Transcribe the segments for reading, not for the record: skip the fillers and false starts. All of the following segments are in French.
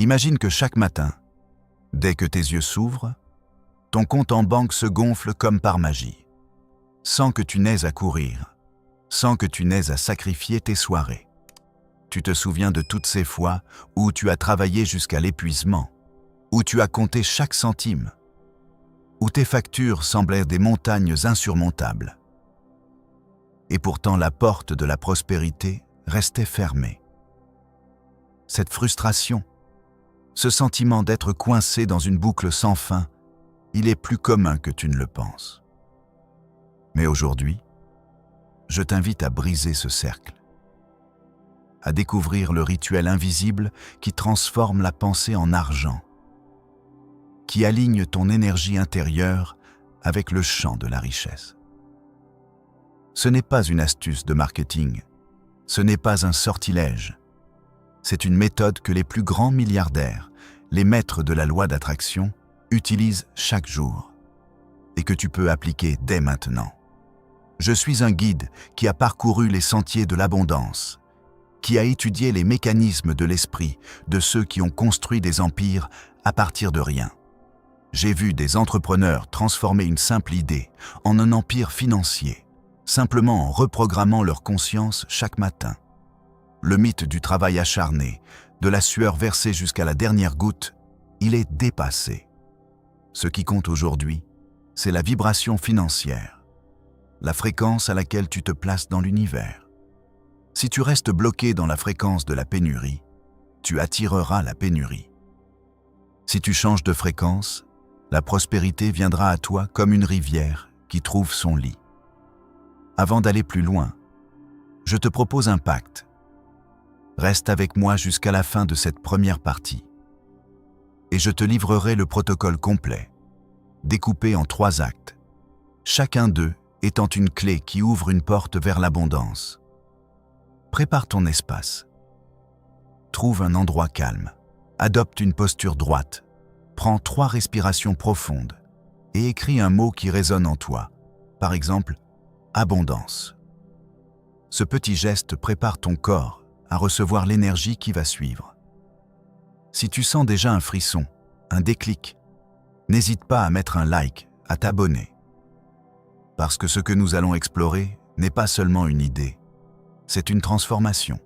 Imagine que chaque matin, dès que tes yeux s'ouvrent, ton compte en banque se gonfle comme par magie, sans que tu n'aies à courir, sans que tu n'aies à sacrifier tes soirées. Tu te souviens de toutes ces fois où tu as travaillé jusqu'à l'épuisement, où tu as compté chaque centime, où tes factures semblaient des montagnes insurmontables. Et pourtant la porte de la prospérité restait fermée. Cette frustration, ce sentiment d'être coincé dans une boucle sans fin, il est plus commun que tu ne le penses. Mais aujourd'hui, je t'invite à briser ce cercle, à découvrir le rituel invisible qui transforme la pensée en argent, qui aligne ton énergie intérieure avec le champ de la richesse. Ce n'est pas une astuce de marketing, ce n'est pas un sortilège. C'est une méthode que les plus grands milliardaires, les maîtres de la loi d'attraction, utilisent chaque jour et que tu peux appliquer dès maintenant. Je suis un guide qui a parcouru les sentiers de l'abondance, qui a étudié les mécanismes de l'esprit de ceux qui ont construit des empires à partir de rien. J'ai vu des entrepreneurs transformer une simple idée en un empire financier, simplement en reprogrammant leur conscience chaque matin. Le mythe du travail acharné, de la sueur versée jusqu'à la dernière goutte, il est dépassé. Ce qui compte aujourd'hui, c'est la vibration financière, la fréquence à laquelle tu te places dans l'univers. Si tu restes bloqué dans la fréquence de la pénurie, tu attireras la pénurie. Si tu changes de fréquence, la prospérité viendra à toi comme une rivière qui trouve son lit. Avant d'aller plus loin, je te propose un pacte. Reste avec moi jusqu'à la fin de cette première partie. Et je te livrerai le protocole complet, découpé en 3 actes, chacun d'eux étant une clé qui ouvre une porte vers l'abondance. Prépare ton espace. Trouve un endroit calme. Adopte une posture droite. Prends 3 respirations profondes et écris un mot qui résonne en toi. Par exemple, abondance. Ce petit geste prépare ton corps à recevoir l'énergie qui va suivre. Si tu sens déjà un frisson, un déclic, n'hésite pas à mettre un like, à t'abonner. Parce que ce que nous allons explorer n'est pas seulement une idée, c'est une transformation.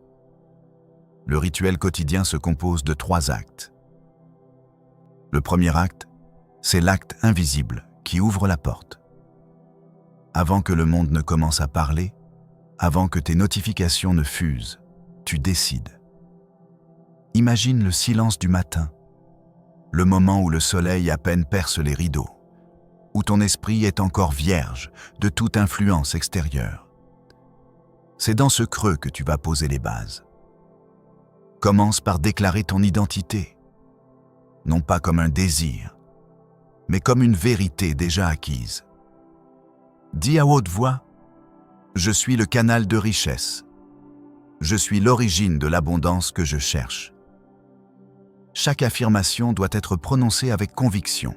Le rituel quotidien se compose de 3 actes. Le premier acte, c'est l'acte invisible qui ouvre la porte. Avant que le monde ne commence à parler, avant que tes notifications ne fusent, tu décides. Imagine le silence du matin, le moment où le soleil à peine perce les rideaux, où ton esprit est encore vierge de toute influence extérieure. C'est dans ce creux que tu vas poser les bases. Commence par déclarer ton identité, non pas comme un désir, mais comme une vérité déjà acquise. Dis à haute voix, « Je suis le canal de richesse. Je suis l'origine de l'abondance que je cherche. » Chaque affirmation doit être prononcée avec conviction,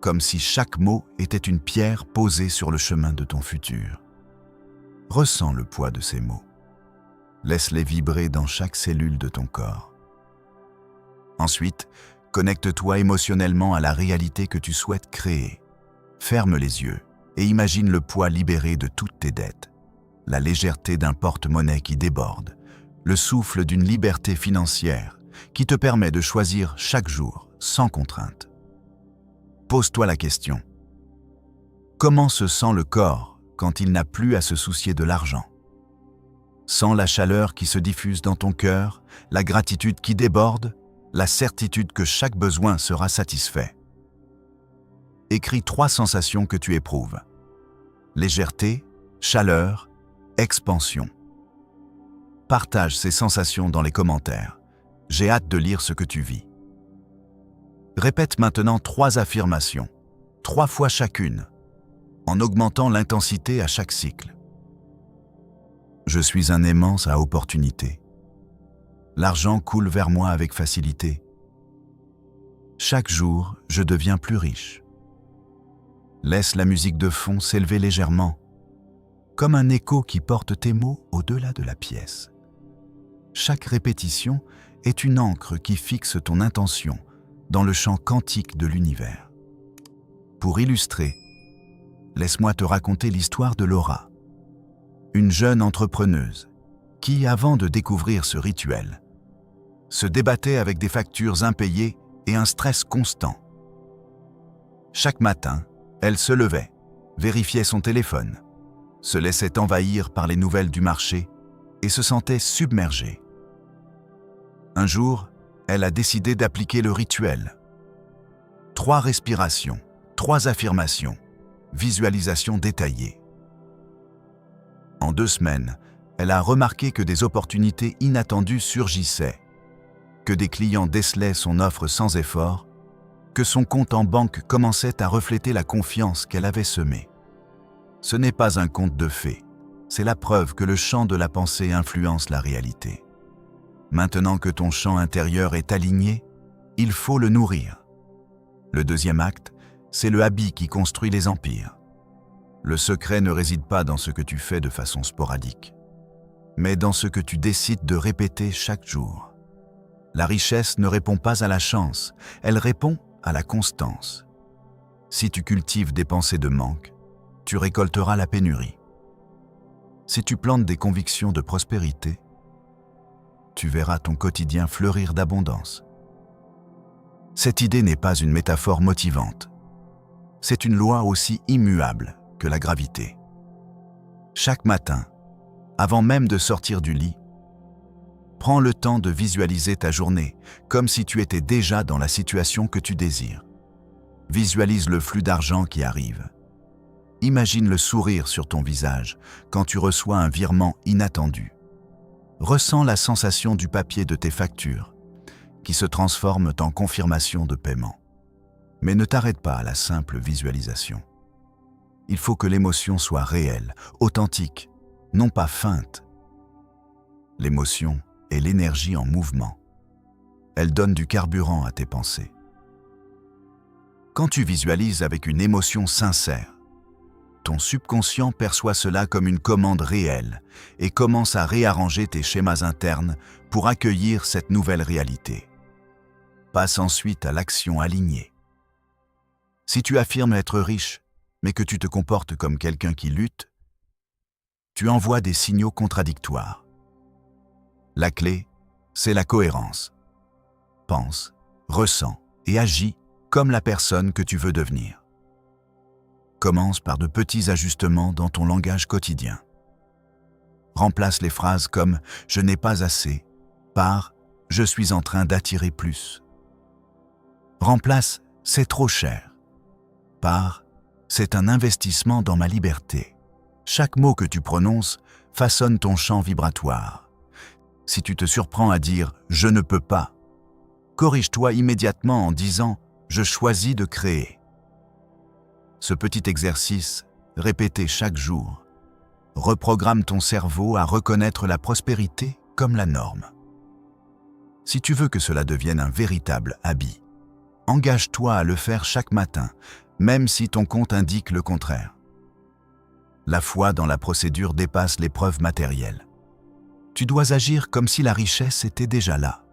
comme si chaque mot était une pierre posée sur le chemin de ton futur. Ressens le poids de ces mots. Laisse-les vibrer dans chaque cellule de ton corps. Ensuite, connecte-toi émotionnellement à la réalité que tu souhaites créer. Ferme les yeux et imagine le poids libéré de toutes tes dettes, la légèreté d'un porte-monnaie qui déborde, le souffle d'une liberté financière qui te permet de choisir chaque jour sans contrainte. Pose-toi la question. Comment se sent le corps quand il n'a plus à se soucier de l'argent? Sens la chaleur qui se diffuse dans ton cœur, la gratitude qui déborde, la certitude que chaque besoin sera satisfait. Écris 3 sensations que tu éprouves. Légèreté, chaleur, expansion. Partage ces sensations dans les commentaires. J'ai hâte de lire ce que tu vis. Répète maintenant 3 affirmations, 3 fois chacune, en augmentant l'intensité à chaque cycle. Je suis un aimant à opportunité. L'argent coule vers moi avec facilité. Chaque jour, je deviens plus riche. Laisse la musique de fond s'élever légèrement, comme un écho qui porte tes mots au-delà de la pièce. Chaque répétition est une encre qui fixe ton intention dans le champ quantique de l'univers. Pour illustrer, laisse-moi te raconter l'histoire de Laura, une jeune entrepreneuse qui, avant de découvrir ce rituel, se débattait avec des factures impayées et un stress constant. Chaque matin, elle se levait, vérifiait son téléphone, se laissait envahir par les nouvelles du marché et se sentait submergée. Un jour, elle a décidé d'appliquer le rituel. 3 respirations, 3 affirmations, visualisation détaillée. En 2 semaines, elle a remarqué que des opportunités inattendues surgissaient, que des clients décelaient son offre sans effort, que son compte en banque commençait à refléter la confiance qu'elle avait semée. Ce n'est pas un conte de fées, c'est la preuve que le champ de la pensée influence la réalité. Maintenant que ton champ intérieur est aligné, il faut le nourrir. Le deuxième acte, c'est le habit qui construit les empires. Le secret ne réside pas dans ce que tu fais de façon sporadique, mais dans ce que tu décides de répéter chaque jour. La richesse ne répond pas à la chance, elle répond à la constance. Si tu cultives des pensées de manque, tu récolteras la pénurie. Si tu plantes des convictions de prospérité, tu verras ton quotidien fleurir d'abondance. Cette idée n'est pas une métaphore motivante. C'est une loi aussi immuable que la gravité. Chaque matin, avant même de sortir du lit, prends le temps de visualiser ta journée, comme si tu étais déjà dans la situation que tu désires. Visualise le flux d'argent qui arrive. Imagine le sourire sur ton visage quand tu reçois un virement inattendu. Ressens la sensation du papier de tes factures, qui se transforment en confirmation de paiement. Mais ne t'arrête pas à la simple visualisation. Il faut que l'émotion soit réelle, authentique, non pas feinte. L'émotion est l'énergie en mouvement. Elle donne du carburant à tes pensées. Quand tu visualises avec une émotion sincère, ton subconscient perçoit cela comme une commande réelle et commence à réarranger tes schémas internes pour accueillir cette nouvelle réalité. Passe ensuite à l'action alignée. Si tu affirmes être riche, mais que tu te comportes comme quelqu'un qui lutte, tu envoies des signaux contradictoires. La clé, c'est la cohérence. Pense, ressens et agis comme la personne que tu veux devenir. Commence par de petits ajustements dans ton langage quotidien. Remplace les phrases comme « je n'ai pas assez » par « je suis en train d'attirer plus ». Remplace « c'est trop cher » par « c'est un investissement dans ma liberté ». Chaque mot que tu prononces façonne ton champ vibratoire. Si tu te surprends à dire « je ne peux pas », corrige-toi immédiatement en disant « je choisis de créer ». Ce petit exercice, répété chaque jour, reprogramme ton cerveau à reconnaître la prospérité comme la norme. Si tu veux que cela devienne un véritable habit, engage-toi à le faire chaque matin, même si ton compte indique le contraire. La foi dans la procédure dépasse les preuves matérielles. Tu dois agir comme si la richesse était déjà là,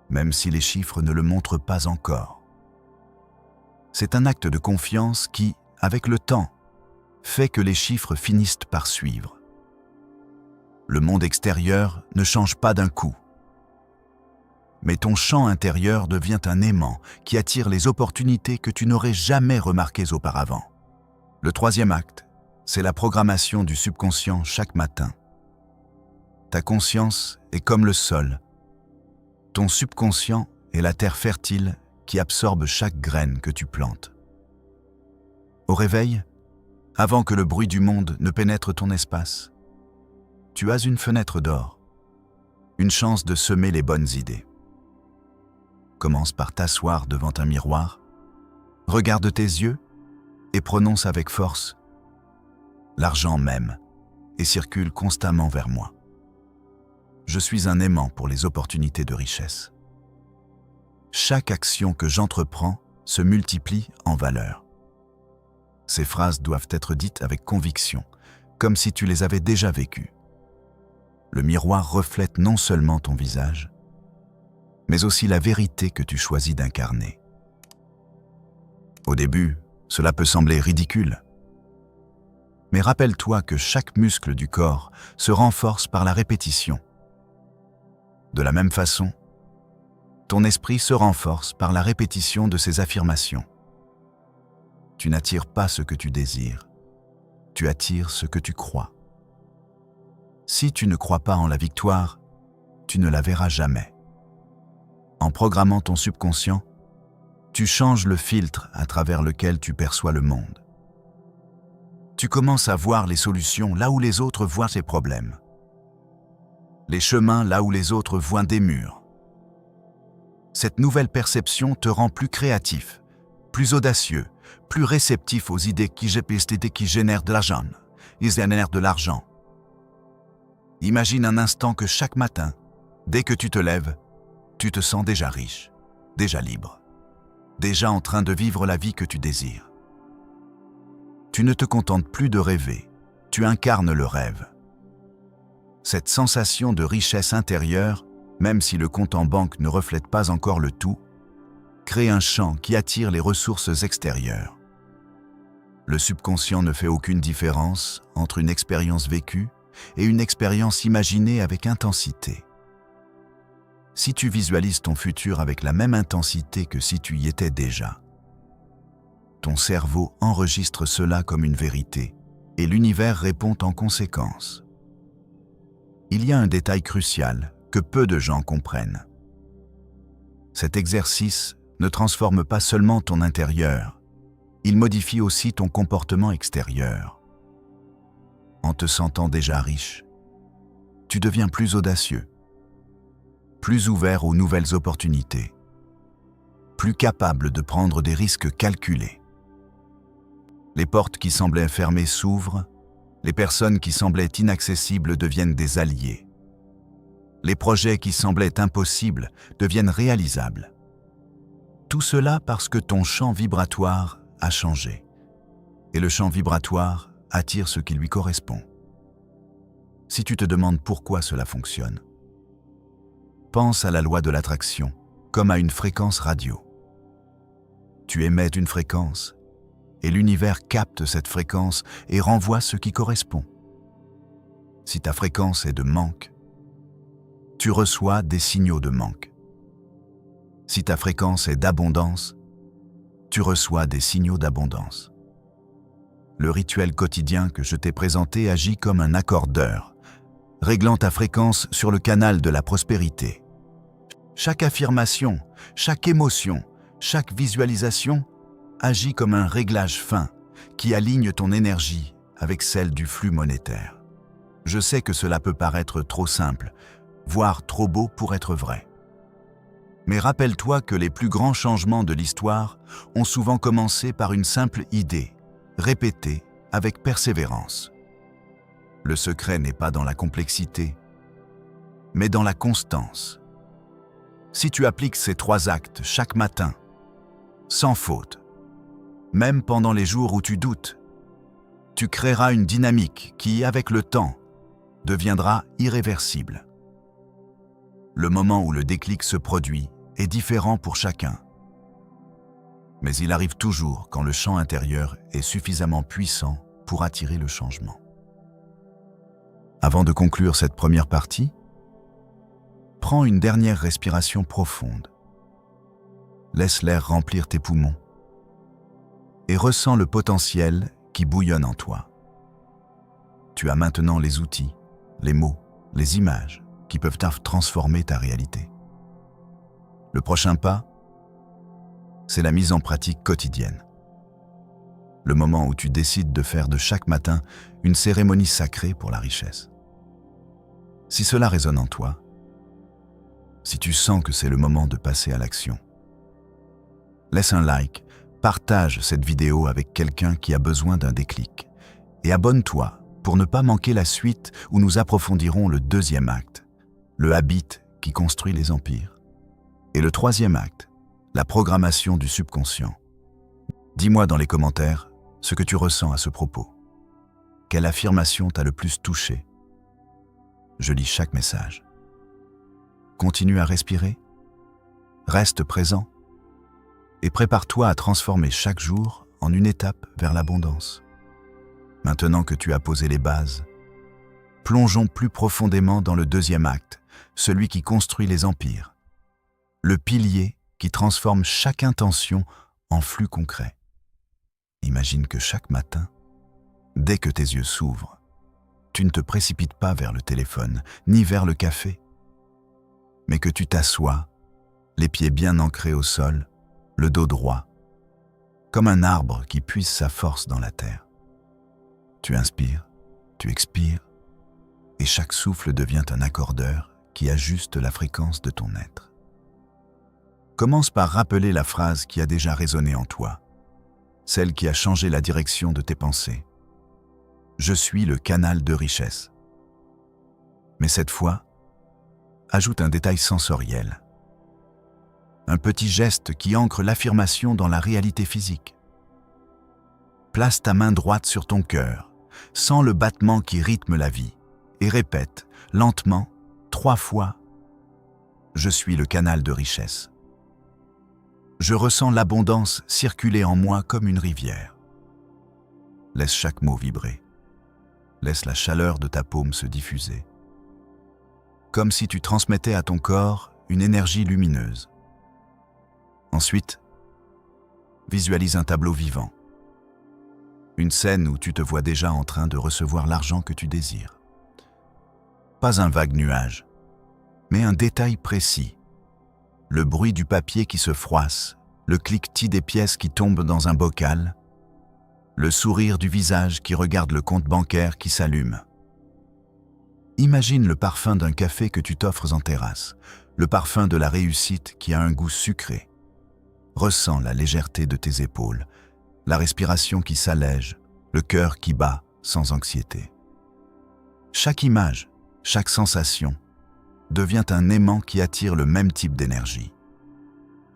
même si les chiffres ne le montrent pas encore. C'est un acte de confiance qui, avec le temps, fait que les chiffres finissent par suivre. Le monde extérieur ne change pas d'un coup. Mais ton champ intérieur devient un aimant qui attire les opportunités que tu n'aurais jamais remarquées auparavant. Le troisième acte, c'est la programmation du subconscient chaque matin. Ta conscience est comme le sol. Ton subconscient est la terre fertile qui absorbe chaque graine que tu plantes. Au réveil, avant que le bruit du monde ne pénètre ton espace, tu as une fenêtre d'or, une chance de semer les bonnes idées. Commence par t'asseoir devant un miroir, regarde tes yeux et prononce avec force « L'argent m'aime et circule constamment vers moi. Je suis un aimant pour les opportunités de richesse. Chaque action que j'entreprends se multiplie en valeur. » Ces phrases doivent être dites avec conviction, comme si tu les avais déjà vécues. Le miroir reflète non seulement ton visage, mais aussi la vérité que tu choisis d'incarner. Au début, cela peut sembler ridicule. Mais rappelle-toi que chaque muscle du corps se renforce par la répétition. De la même façon, ton esprit se renforce par la répétition de ces affirmations. Tu n'attires pas ce que tu désires, tu attires ce que tu crois. Si tu ne crois pas en la victoire, tu ne la verras jamais. En programmant ton subconscient, tu changes le filtre à travers lequel tu perçois le monde. Tu commences à voir les solutions là où les autres voient ces problèmes. Les chemins là où les autres voient des murs. Cette nouvelle perception te rend plus créatif, plus audacieux, plus réceptif aux idées qui génèrent de l'argent. Ils génèrent de l'argent. Imagine un instant que chaque matin, dès que tu te lèves, tu te sens déjà riche, déjà libre, déjà en train de vivre la vie que tu désires. Tu ne te contentes plus de rêver, tu incarnes le rêve. Cette sensation de richesse intérieure, même si le compte en banque ne reflète pas encore le tout, crée un champ qui attire les ressources extérieures. Le subconscient ne fait aucune différence entre une expérience vécue et une expérience imaginée avec intensité. Si tu visualises ton futur avec la même intensité que si tu y étais déjà, ton cerveau enregistre cela comme une vérité et l'univers répond en conséquence. Il y a un détail crucial que peu de gens comprennent. Cet exercice ne transforme pas seulement ton intérieur, il modifie aussi ton comportement extérieur. En te sentant déjà riche, tu deviens plus audacieux, plus ouvert aux nouvelles opportunités, plus capable de prendre des risques calculés. Les portes qui semblaient fermées s'ouvrent, les personnes qui semblaient inaccessibles deviennent des alliés. Les projets qui semblaient impossibles deviennent réalisables. Tout cela parce que ton champ vibratoire a changé. Et le champ vibratoire attire ce qui lui correspond. Si tu te demandes pourquoi cela fonctionne, pense à la loi de l'attraction comme à une fréquence radio. Tu émets une fréquence et l'univers capte cette fréquence et renvoie ce qui correspond. Si ta fréquence est de manque, tu reçois des signaux de manque. Si ta fréquence est d'abondance, tu reçois des signaux d'abondance. Le rituel quotidien que je t'ai présenté agit comme un accordeur, réglant ta fréquence sur le canal de la prospérité. Chaque affirmation, chaque émotion, chaque visualisation agit comme un réglage fin qui aligne ton énergie avec celle du flux monétaire. Je sais que cela peut paraître trop simple, voire trop beau pour être vrai. Mais rappelle-toi que les plus grands changements de l'histoire ont souvent commencé par une simple idée, répétée avec persévérance. Le secret n'est pas dans la complexité, mais dans la constance. Si tu appliques ces 3 actes chaque matin, sans faute, même pendant les jours où tu doutes, tu créeras une dynamique qui, avec le temps, deviendra irréversible. Le moment où le déclic se produit est différent pour chacun. Mais il arrive toujours quand le champ intérieur est suffisamment puissant pour attirer le changement. Avant de conclure cette première partie, prends une dernière respiration profonde. Laisse l'air remplir tes poumons et ressens le potentiel qui bouillonne en toi. Tu as maintenant les outils, les mots, les images qui peuvent transformer ta réalité. Le prochain pas, c'est la mise en pratique quotidienne. Le moment où tu décides de faire de chaque matin une cérémonie sacrée pour la richesse. Si cela résonne en toi, si tu sens que c'est le moment de passer à l'action, laisse un like, partage cette vidéo avec quelqu'un qui a besoin d'un déclic et abonne-toi pour ne pas manquer la suite où nous approfondirons le 2e acte, le habit qui construit les empires, et le 3e acte, la programmation du subconscient. Dis-moi dans les commentaires ce que tu ressens à ce propos. Quelle affirmation t'a le plus touché? Je lis chaque message. Continue à respirer reste présent et prépare-toi à transformer chaque jour en une étape vers l'abondance. Maintenant que tu as posé les bases, plongeons plus profondément dans le deuxième acte, celui qui construit les empires. Le pilier qui transforme chaque intention en flux concret. Imagine que chaque matin, dès que tes yeux s'ouvrent, tu ne te précipites pas vers le téléphone, ni vers le café, mais que tu t'assois, les pieds bien ancrés au sol, le dos droit, comme un arbre qui puise sa force dans la terre. Tu inspires, tu expires, et chaque souffle devient un accordeur qui ajuste la fréquence de ton être. Commence par rappeler la phrase qui a déjà résonné en toi, celle qui a changé la direction de tes pensées. Je suis le canal de richesse. Mais cette fois, ajoute un détail sensoriel. Un petit geste qui ancre l'affirmation dans la réalité physique. Place ta main droite sur ton cœur, sens le battement qui rythme la vie, et répète, lentement, 3 fois, « Je suis le canal de richesse ». Je ressens l'abondance circuler en moi comme une rivière. Laisse chaque mot vibrer. Laisse la chaleur de ta paume se diffuser. Comme si tu transmettais à ton corps une énergie lumineuse. Ensuite, visualise un tableau vivant. Une scène où tu te vois déjà en train de recevoir l'argent que tu désires. Pas un vague nuage, mais un détail précis. Le bruit du papier qui se froisse, le cliquetis des pièces qui tombent dans un bocal, le sourire du visage qui regarde le compte bancaire qui s'allume. Imagine le parfum d'un café que tu t'offres en terrasse, le parfum de la réussite qui a un goût sucré. Ressens la légèreté de tes épaules, la respiration qui s'allège, le cœur qui bat sans anxiété. Chaque image, chaque sensation devient un aimant qui attire le même type d'énergie.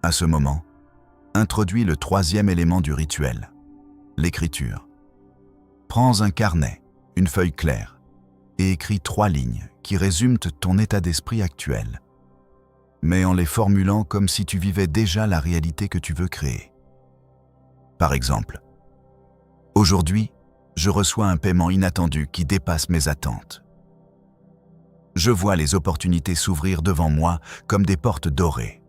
À ce moment, introduis le 3e élément du rituel, l'écriture. Prends un carnet, une feuille claire, et écris 3 lignes qui résument ton état d'esprit actuel, mais en les formulant comme si tu vivais déjà la réalité que tu veux créer. Par exemple, « Aujourd'hui, je reçois un paiement inattendu qui dépasse mes attentes. Je vois les opportunités s'ouvrir devant moi comme des portes dorées.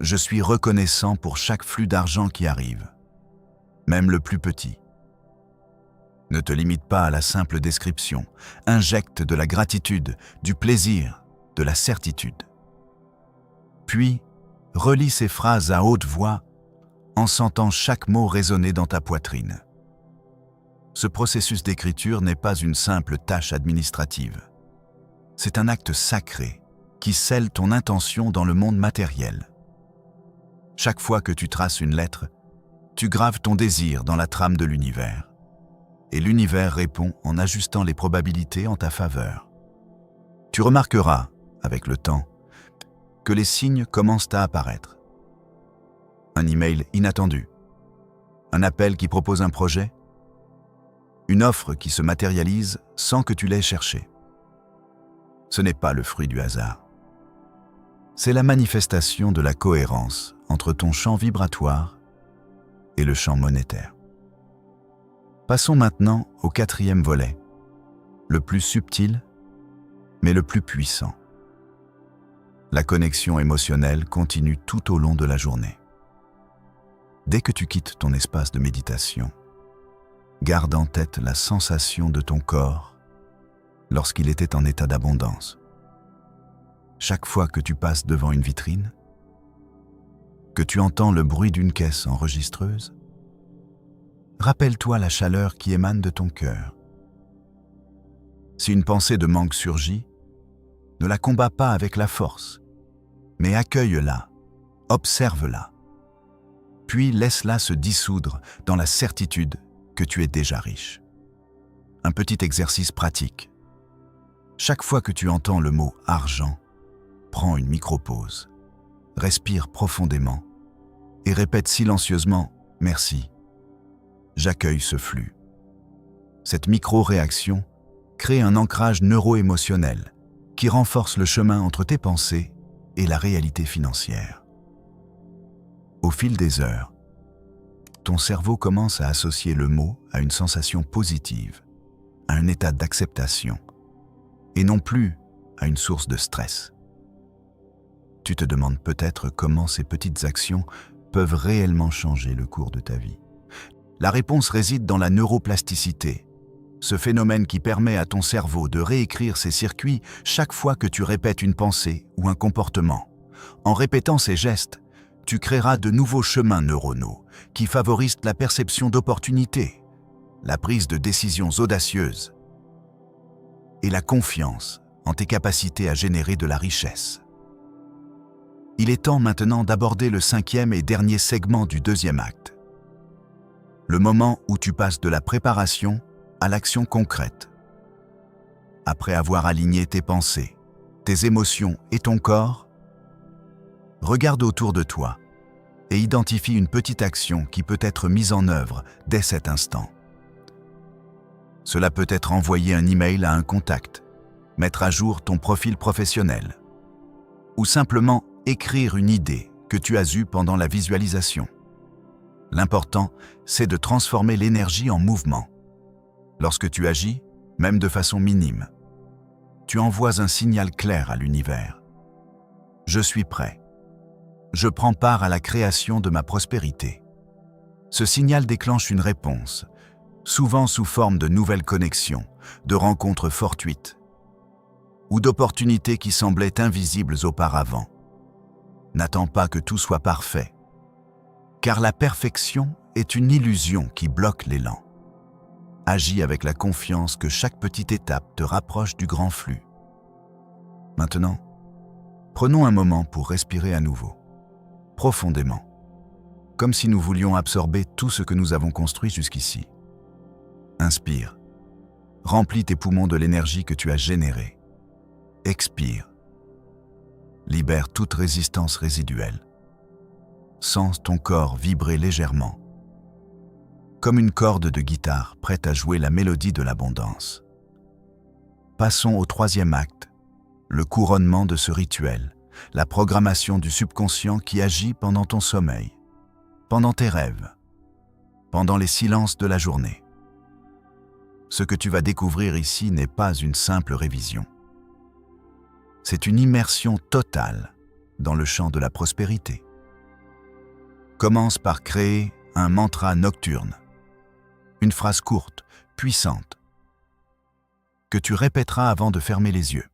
Je suis reconnaissant pour chaque flux d'argent qui arrive, même le plus petit. » Ne te limite pas à la simple description, injecte de la gratitude, du plaisir, de la certitude. Puis, relis ces phrases à haute voix en sentant chaque mot résonner dans ta poitrine. Ce processus d'écriture n'est pas une simple tâche administrative. C'est un acte sacré qui scelle ton intention dans le monde matériel. Chaque fois que tu traces une lettre, tu graves ton désir dans la trame de l'univers. Et l'univers répond en ajustant les probabilités en ta faveur. Tu remarqueras, avec le temps, que les signes commencent à apparaître. Un email inattendu, un appel qui propose un projet, une offre qui se matérialise sans que tu l'aies cherché. Ce n'est pas le fruit du hasard. C'est la manifestation de la cohérence entre ton champ vibratoire et le champ monétaire. Passons maintenant au 4e volet, le plus subtil, mais le plus puissant. La connexion émotionnelle continue tout au long de la journée. Dès que tu quittes ton espace de méditation, garde en tête la sensation de ton corps lorsqu'il était en état d'abondance. Chaque fois que tu passes devant une vitrine, que tu entends le bruit d'une caisse enregistreuse, rappelle-toi la chaleur qui émane de ton cœur. Si une pensée de manque surgit, ne la combats pas avec la force, mais accueille-la, observe-la, puis laisse-la se dissoudre dans la certitude que tu es déjà riche. Un petit exercice pratique. Chaque fois que tu entends le mot « argent », prends une micro-pause, respire profondément et répète silencieusement « merci ». J'accueille ce flux. Cette micro-réaction crée un ancrage neuro-émotionnel qui renforce le chemin entre tes pensées et la réalité financière. Au fil des heures, ton cerveau commence à associer le mot à une sensation positive, à un état d'acceptation, et non plus à une source de stress. Tu te demandes peut-être comment ces petites actions peuvent réellement changer le cours de ta vie. La réponse réside dans la neuroplasticité, ce phénomène qui permet à ton cerveau de réécrire ses circuits chaque fois que tu répètes une pensée ou un comportement. En répétant ces gestes, tu créeras de nouveaux chemins neuronaux qui favorisent la perception d'opportunités, la prise de décisions audacieuses et la confiance en tes capacités à générer de la richesse. Il est temps maintenant d'aborder le 5e et dernier segment du 2e acte. Le moment où tu passes de la préparation à l'action concrète. Après avoir aligné tes pensées, tes émotions et ton corps, regarde autour de toi et identifie une petite action qui peut être mise en œuvre dès cet instant. Cela peut être envoyer un email à un contact, mettre à jour ton profil professionnel, ou simplement écrire une idée que tu as eue pendant la visualisation. L'important, c'est de transformer l'énergie en mouvement. Lorsque tu agis, même de façon minime, tu envoies un signal clair à l'univers. Je suis prêt. Je prends part à la création de ma prospérité. Ce signal déclenche une réponse, souvent sous forme de nouvelles connexions, de rencontres fortuites ou d'opportunités qui semblaient invisibles auparavant. N'attends pas que tout soit parfait, car la perfection est une illusion qui bloque l'élan. Agis avec la confiance que chaque petite étape te rapproche du grand flux. Maintenant, prenons un moment pour respirer à nouveau, profondément, comme si nous voulions absorber tout ce que nous avons construit jusqu'ici. Inspire, remplis tes poumons de l'énergie que tu as générée. Expire, libère toute résistance résiduelle. Sens ton corps vibrer légèrement, comme une corde de guitare prête à jouer la mélodie de l'abondance. Passons au 3e acte, le couronnement de ce rituel, la programmation du subconscient qui agit pendant ton sommeil, pendant tes rêves, pendant les silences de la journée. Ce que tu vas découvrir ici n'est pas une simple révision. C'est une immersion totale dans le champ de la prospérité. Commence par créer un mantra nocturne, une phrase courte, puissante, que tu répéteras avant de fermer les yeux.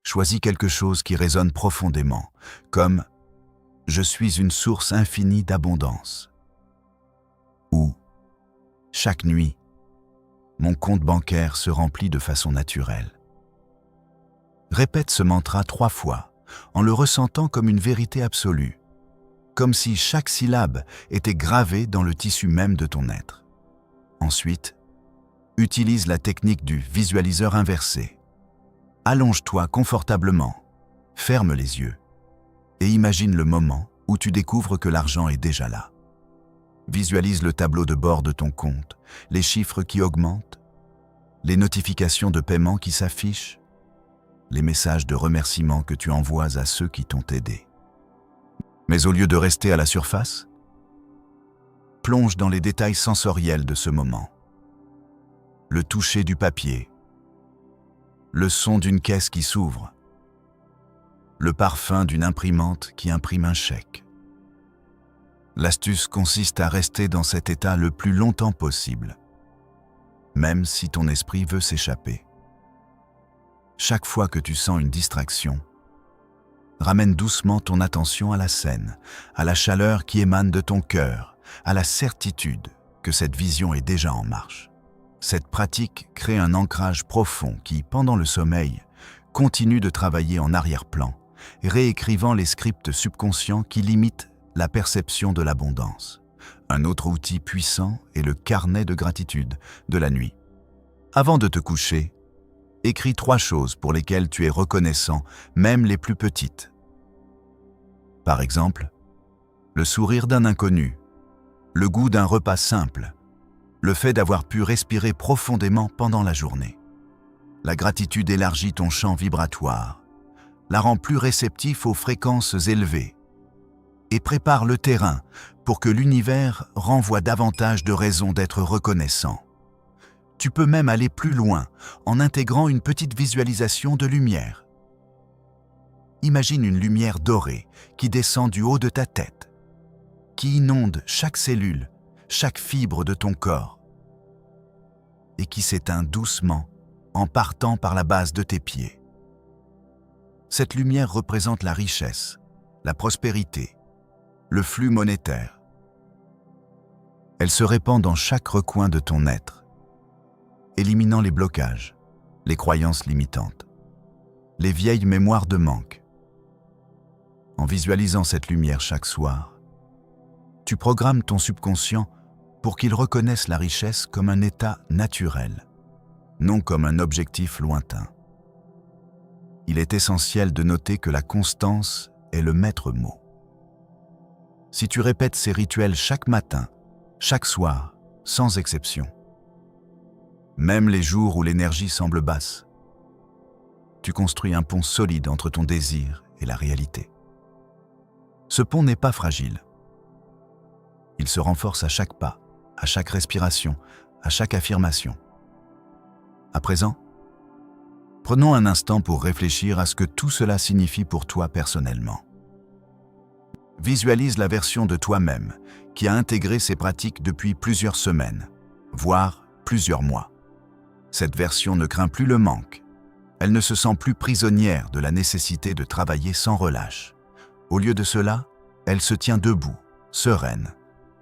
Choisis quelque chose qui résonne profondément, comme « Je suis une source infinie d'abondance » ou « Chaque nuit, mon compte bancaire se remplit de façon naturelle ». Répète ce mantra 3 fois, en le ressentant comme une vérité absolue, comme si chaque syllabe était gravée dans le tissu même de ton être. Ensuite, utilise la technique du visualiseur inversé. Allonge-toi confortablement, ferme les yeux et imagine le moment où tu découvres que l'argent est déjà là. Visualise le tableau de bord de ton compte, les chiffres qui augmentent, les notifications de paiement qui s'affichent, les messages de remerciement que tu envoies à ceux qui t'ont aidé. Mais au lieu de rester à la surface, plonge dans les détails sensoriels de ce moment. Le toucher du papier, le son d'une caisse qui s'ouvre, le parfum d'une imprimante qui imprime un chèque. L'astuce consiste à rester dans cet état le plus longtemps possible, même si ton esprit veut s'échapper. Chaque fois que tu sens une distraction, ramène doucement ton attention à la scène, à la chaleur qui émane de ton cœur, à la certitude que cette vision est déjà en marche. Cette pratique crée un ancrage profond qui, pendant le sommeil, continue de travailler en arrière-plan, réécrivant les scripts subconscients qui limitent la perception de l'abondance. Un autre outil puissant est le carnet de gratitude de la nuit. Avant de te coucher, écris 3 choses pour lesquelles tu es reconnaissant, même les plus petites. Par exemple, le sourire d'un inconnu, le goût d'un repas simple, le fait d'avoir pu respirer profondément pendant la journée. La gratitude élargit ton champ vibratoire, la rend plus réceptif aux fréquences élevées et prépare le terrain pour que l'univers renvoie davantage de raisons d'être reconnaissant. Tu peux même aller plus loin en intégrant une petite visualisation de lumière. Imagine une lumière dorée qui descend du haut de ta tête, qui inonde chaque cellule, chaque fibre de ton corps, et qui s'éteint doucement en partant par la base de tes pieds. Cette lumière représente la richesse, la prospérité, le flux monétaire. Elle se répand dans chaque recoin de ton être, éliminant les blocages, les croyances limitantes, les vieilles mémoires de manque. En visualisant cette lumière chaque soir, tu programmes ton subconscient pour qu'il reconnaisse la richesse comme un état naturel, non comme un objectif lointain. Il est essentiel de noter que la constance est le maître mot. Si tu répètes ces rituels chaque matin, chaque soir, sans exception, même les jours où l'énergie semble basse, tu construis un pont solide entre ton désir et la réalité. Ce pont n'est pas fragile. Il se renforce à chaque pas, à chaque respiration, à chaque affirmation. À présent, prenons un instant pour réfléchir à ce que tout cela signifie pour toi personnellement. Visualise la version de toi-même qui a intégré ces pratiques depuis plusieurs semaines, voire plusieurs mois. Cette version ne craint plus le manque. Elle ne se sent plus prisonnière de la nécessité de travailler sans relâche. Au lieu de cela, elle se tient debout, sereine,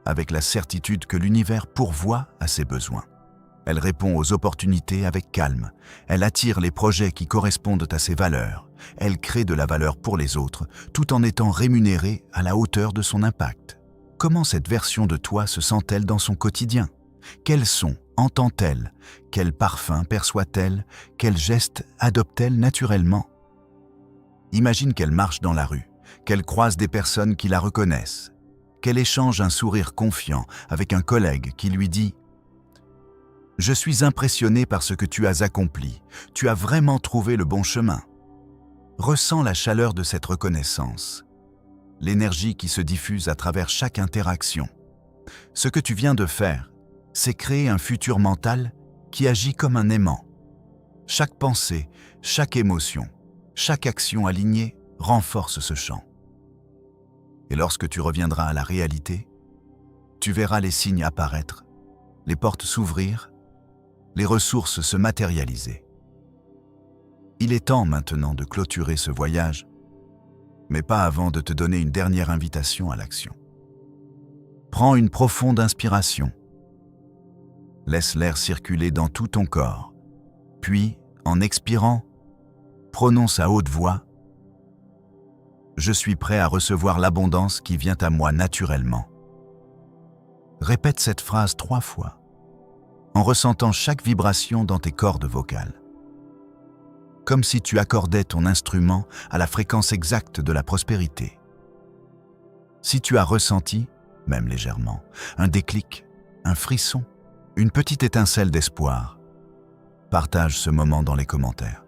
avec la certitude que l'univers pourvoit à ses besoins. Elle répond aux opportunités avec calme. Elle attire les projets qui correspondent à ses valeurs. Elle crée de la valeur pour les autres, tout en étant rémunérée à la hauteur de son impact. Comment cette version de toi se sent-elle dans son quotidien? Quels sons entend-elle? Quels parfums perçoit-elle? Quels gestes adopte-t-elle naturellement? Imagine qu'elle marche dans la rue, qu'elle croise des personnes qui la reconnaissent, qu'elle échange un sourire confiant avec un collègue qui lui dit « Je suis impressionné par ce que tu as accompli, tu as vraiment trouvé le bon chemin. » Ressens la chaleur de cette reconnaissance, l'énergie qui se diffuse à travers chaque interaction. Ce que tu viens de faire, c'est créer un futur mental qui agit comme un aimant. Chaque pensée, chaque émotion, chaque action alignée renforce ce champ. Et lorsque tu reviendras à la réalité, tu verras les signes apparaître, les portes s'ouvrir, les ressources se matérialiser. Il est temps maintenant de clôturer ce voyage, mais pas avant de te donner une dernière invitation à l'action. Prends une profonde inspiration. Laisse l'air circuler dans tout ton corps, puis, en expirant, prononce à haute voix « Je suis prêt à recevoir l'abondance qui vient à moi naturellement. » Répète cette phrase 3 fois, en ressentant chaque vibration dans tes cordes vocales. Comme si tu accordais ton instrument à la fréquence exacte de la prospérité. Si tu as ressenti, même légèrement, un déclic, un frisson, une petite étincelle d'espoir, partage ce moment dans les commentaires.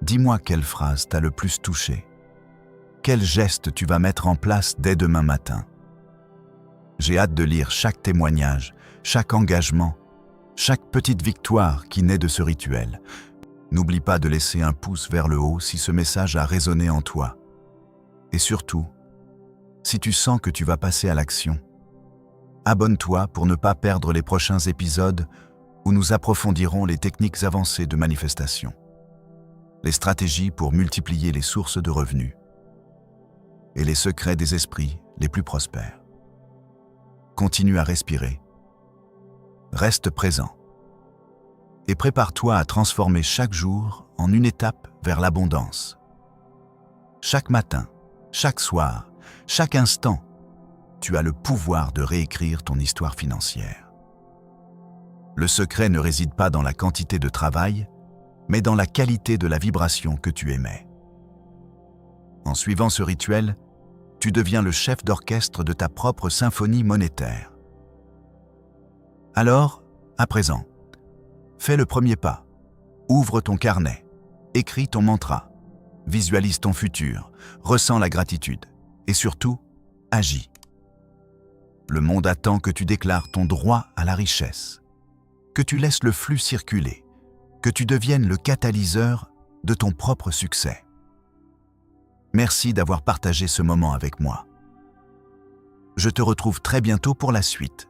Dis-moi quelle phrase t'a le plus touché. Quel geste tu vas mettre en place dès demain matin? J'ai hâte de lire chaque témoignage, chaque engagement, chaque petite victoire qui naît de ce rituel. N'oublie pas de laisser un pouce vers le haut si ce message a résonné en toi. Et surtout, si tu sens que tu vas passer à l'action, abonne-toi pour ne pas perdre les prochains épisodes où nous approfondirons les techniques avancées de manifestation, les stratégies pour multiplier les sources de revenus et les secrets des esprits les plus prospères. Continue à respirer, reste présent et prépare-toi à transformer chaque jour en une étape vers l'abondance. Chaque matin, chaque soir, chaque instant, tu as le pouvoir de réécrire ton histoire financière. Le secret ne réside pas dans la quantité de travail, mais dans la qualité de la vibration que tu émets. En suivant ce rituel, tu deviens le chef d'orchestre de ta propre symphonie monétaire. Alors, à présent, fais le premier pas, ouvre ton carnet, écris ton mantra, visualise ton futur, ressens la gratitude et surtout, agis. Le monde attend que tu déclares ton droit à la richesse, que tu laisses le flux circuler, que tu deviennes le catalyseur de ton propre succès. Merci d'avoir partagé ce moment avec moi. Je te retrouve très bientôt pour la suite,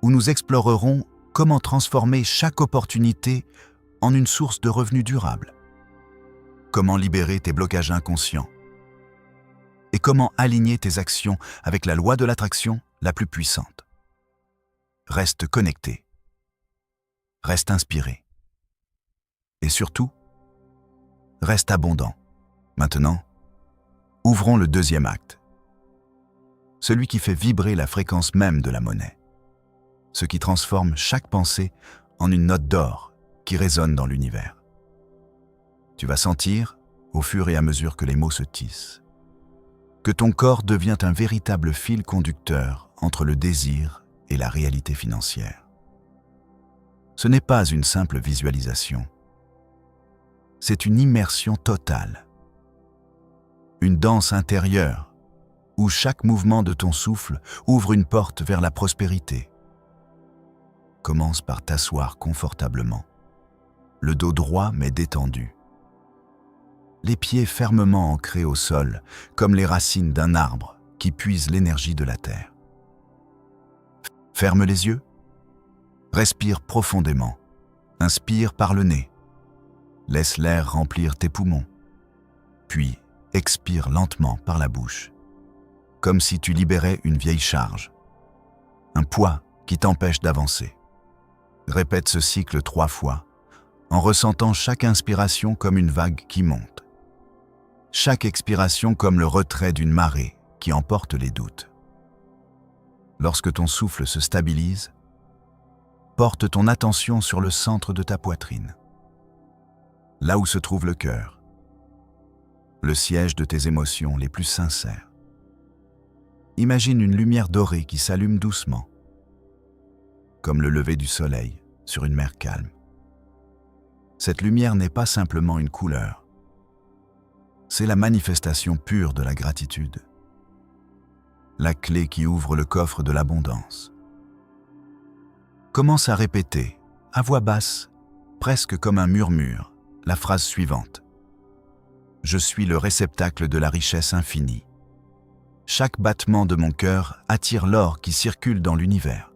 où nous explorerons comment transformer chaque opportunité en une source de revenus durables, comment libérer tes blocages inconscients et comment aligner tes actions avec la loi de l'attraction la plus puissante. Reste connecté, reste inspiré et surtout, reste abondant. Maintenant, ouvrons le deuxième acte, celui qui fait vibrer la fréquence même de la monnaie, ce qui transforme chaque pensée en une note d'or qui résonne dans l'univers. Tu vas sentir, au fur et à mesure que les mots se tissent, que ton corps devient un véritable fil conducteur entre le désir et la réalité financière. Ce n'est pas une simple visualisation, c'est une immersion totale, une danse intérieure où chaque mouvement de ton souffle ouvre une porte vers la prospérité. Commence par t'asseoir confortablement, le dos droit mais détendu, les pieds fermement ancrés au sol comme les racines d'un arbre qui puise l'énergie de la terre. Ferme les yeux, respire profondément, inspire par le nez, laisse l'air remplir tes poumons, puis expire lentement par la bouche, comme si tu libérais une vieille charge, un poids qui t'empêche d'avancer. Répète ce cycle 3 fois, en ressentant chaque inspiration comme une vague qui monte, chaque expiration comme le retrait d'une marée qui emporte les doutes. Lorsque ton souffle se stabilise, porte ton attention sur le centre de ta poitrine, là où se trouve le cœur, le siège de tes émotions les plus sincères. Imagine une lumière dorée qui s'allume doucement, comme le lever du soleil sur une mer calme. Cette lumière n'est pas simplement une couleur, c'est la manifestation pure de la gratitude, la clé qui ouvre le coffre de l'abondance. Commence à répéter, à voix basse, presque comme un murmure, la phrase suivante. Je suis le réceptacle de la richesse infinie. Chaque battement de mon cœur attire l'or qui circule dans l'univers.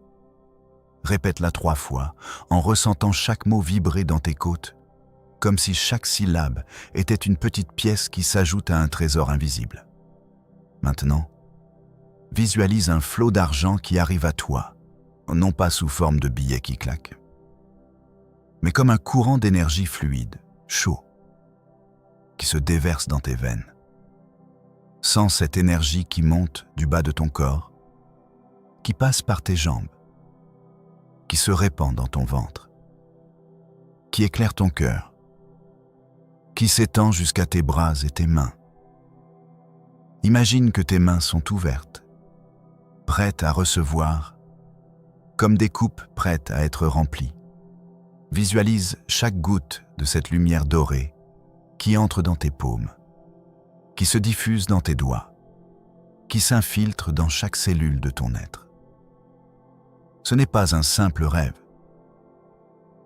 Répète-la 3 fois, en ressentant chaque mot vibrer dans tes côtes, comme si chaque syllabe était une petite pièce qui s'ajoute à un trésor invisible. Maintenant, visualise un flot d'argent qui arrive à toi, non pas sous forme de billets qui claquent, mais comme un courant d'énergie fluide, chaud, qui se déverse dans tes veines. Sens cette énergie qui monte du bas de ton corps, qui passe par tes jambes, qui se répand dans ton ventre, qui éclaire ton cœur, qui s'étend jusqu'à tes bras et tes mains. Imagine que tes mains sont ouvertes, prêtes à recevoir, comme des coupes prêtes à être remplies. Visualise chaque goutte de cette lumière dorée qui entre dans tes paumes, qui se diffuse dans tes doigts, qui s'infiltre dans chaque cellule de ton être. Ce n'est pas un simple rêve.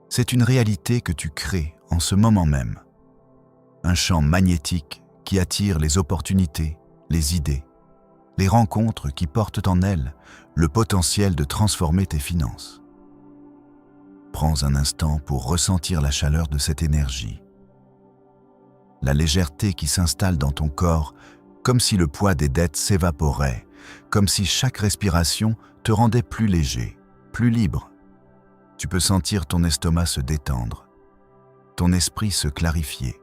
C'est une réalité que tu crées en ce moment même. Un champ magnétique qui attire les opportunités, les idées, les rencontres qui portent en elles le potentiel de transformer tes finances. Prends un instant pour ressentir la chaleur de cette énergie, la légèreté qui s'installe dans ton corps, comme si le poids des dettes s'évaporait, comme si chaque respiration te rendait plus léger, plus libre. Tu peux sentir ton estomac se détendre, ton esprit se clarifier,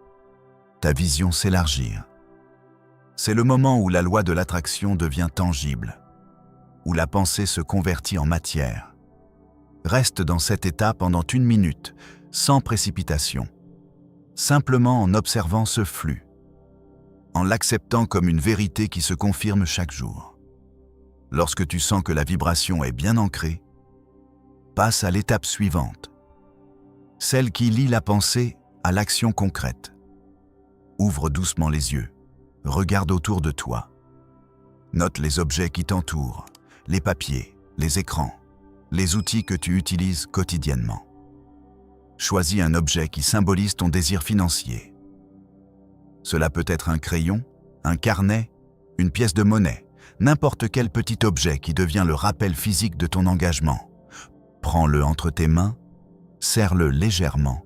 ta vision s'élargir. C'est le moment où la loi de l'attraction devient tangible, où la pensée se convertit en matière. Reste dans cet état pendant 1 minute, sans précipitation, simplement en observant ce flux, en l'acceptant comme une vérité qui se confirme chaque jour. Lorsque tu sens que la vibration est bien ancrée, passe à l'étape suivante, celle qui lie la pensée à l'action concrète. Ouvre doucement les yeux. Regarde autour de toi. Note les objets qui t'entourent, les papiers, les écrans, les outils que tu utilises quotidiennement. Choisis un objet qui symbolise ton désir financier. Cela peut être un crayon, un carnet, une pièce de monnaie, n'importe quel petit objet qui devient le rappel physique de ton engagement. Prends-le entre tes mains, serre-le légèrement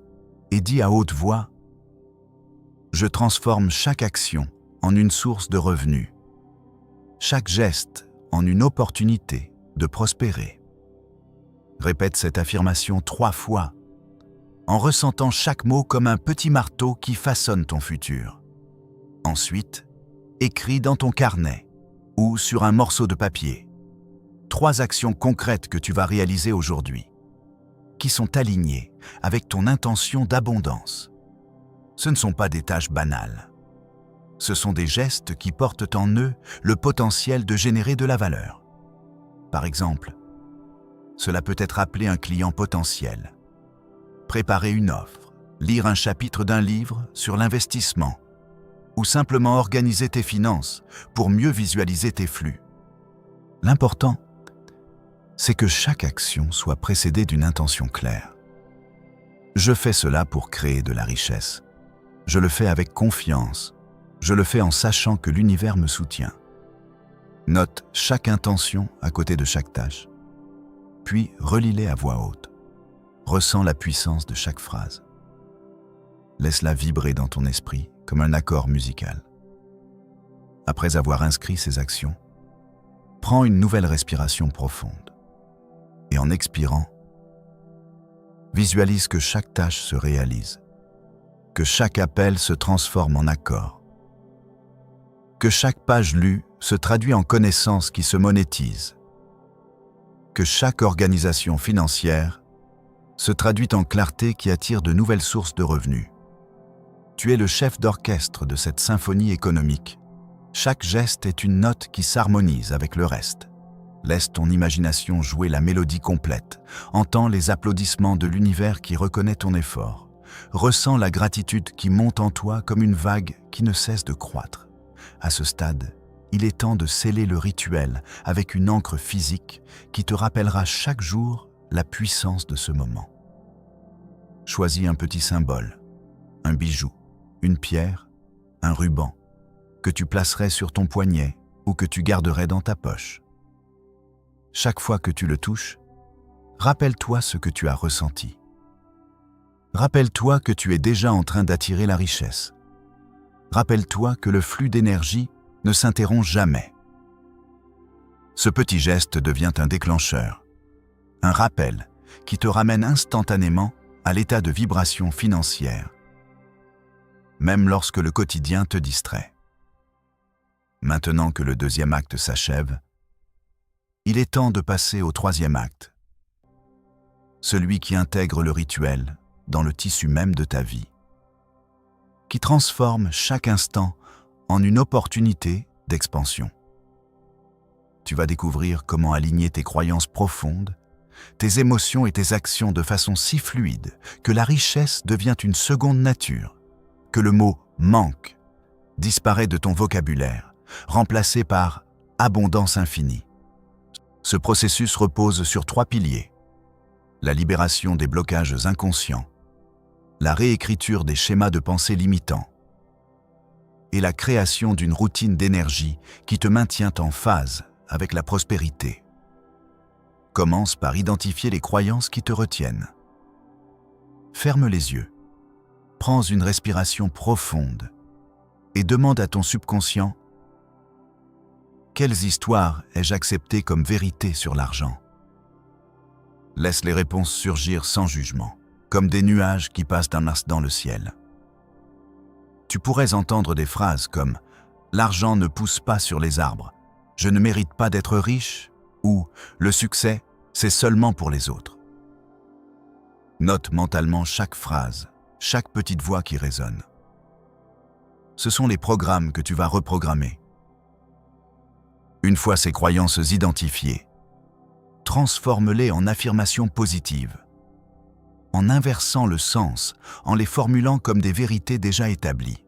et dis à haute voix « Je transforme chaque action en une source de revenus, chaque geste en une opportunité de prospérer. » Répète cette affirmation 3 fois, en ressentant chaque mot comme un petit marteau qui façonne ton futur. Ensuite, écris dans ton carnet ou sur un morceau de papier 3 actions concrètes que tu vas réaliser aujourd'hui, qui sont alignées avec ton intention d'abondance. Ce ne sont pas des tâches banales. Ce sont des gestes qui portent en eux le potentiel de générer de la valeur. Par exemple, cela peut être appeler un client potentiel, préparer une offre, lire un chapitre d'un livre sur l'investissement, ou simplement organiser tes finances pour mieux visualiser tes flux. L'important, c'est que chaque action soit précédée d'une intention claire. Je fais cela pour créer de la richesse. Je le fais avec confiance. Je le fais en sachant que l'univers me soutient. Note chaque intention à côté de chaque tâche, puis relis-les à voix haute. Ressens la puissance de chaque phrase. Laisse-la vibrer dans ton esprit comme un accord musical. Après avoir inscrit ces actions, prends une nouvelle respiration profonde et en expirant, visualise que chaque tâche se réalise, que chaque appel se transforme en accord, que chaque page lue se traduit en connaissances qui se monétisent, que chaque organisation financière se traduit en clarté qui attire de nouvelles sources de revenus. Tu es le chef d'orchestre de cette symphonie économique. Chaque geste est une note qui s'harmonise avec le reste. Laisse ton imagination jouer la mélodie complète. Entends les applaudissements de l'univers qui reconnaît ton effort. Ressens la gratitude qui monte en toi comme une vague qui ne cesse de croître. À ce stade, il est temps de sceller le rituel avec une encre physique qui te rappellera chaque jour la puissance de ce moment. Choisis un petit symbole, un bijou, une pierre, un ruban, que tu placerais sur ton poignet ou que tu garderais dans ta poche. Chaque fois que tu le touches, rappelle-toi ce que tu as ressenti. Rappelle-toi que tu es déjà en train d'attirer la richesse. Rappelle-toi que le flux d'énergie ne s'interrompt jamais. Ce petit geste devient un déclencheur, un rappel qui te ramène instantanément à l'état de vibration financière, même lorsque le quotidien te distrait. Maintenant que le 2e acte s'achève, il est temps de passer au 3e acte, celui qui intègre le rituel dans le tissu même de ta vie, qui transforme chaque instant en une opportunité d'expansion. Tu vas découvrir comment aligner tes croyances profondes, tes émotions et tes actions de façon si fluide que la richesse devient une seconde nature, que le mot « manque » disparaît de ton vocabulaire, remplacé par « abondance infinie ». Ce processus repose sur 3 piliers: la libération des blocages inconscients, la réécriture des schémas de pensée limitants et la création d'une routine d'énergie qui te maintient en phase avec la prospérité. Commence par identifier les croyances qui te retiennent. Ferme les yeux, prends une respiration profonde et demande à ton subconscient: quelles histoires ai-je acceptées comme vérité sur l'argent? Laisse les réponses surgir sans jugement, comme des nuages qui passent d'un instant le ciel. Tu pourrais entendre des phrases comme « l'argent ne pousse pas sur les arbres »,« je ne mérite pas d'être riche » ou « le succès, c'est seulement pour les autres ». Note mentalement chaque phrase, chaque petite voix qui résonne. Ce sont les programmes que tu vas reprogrammer. Une fois ces croyances identifiées, transforme-les en affirmations positives, en inversant le sens, en les formulant comme des vérités déjà établies.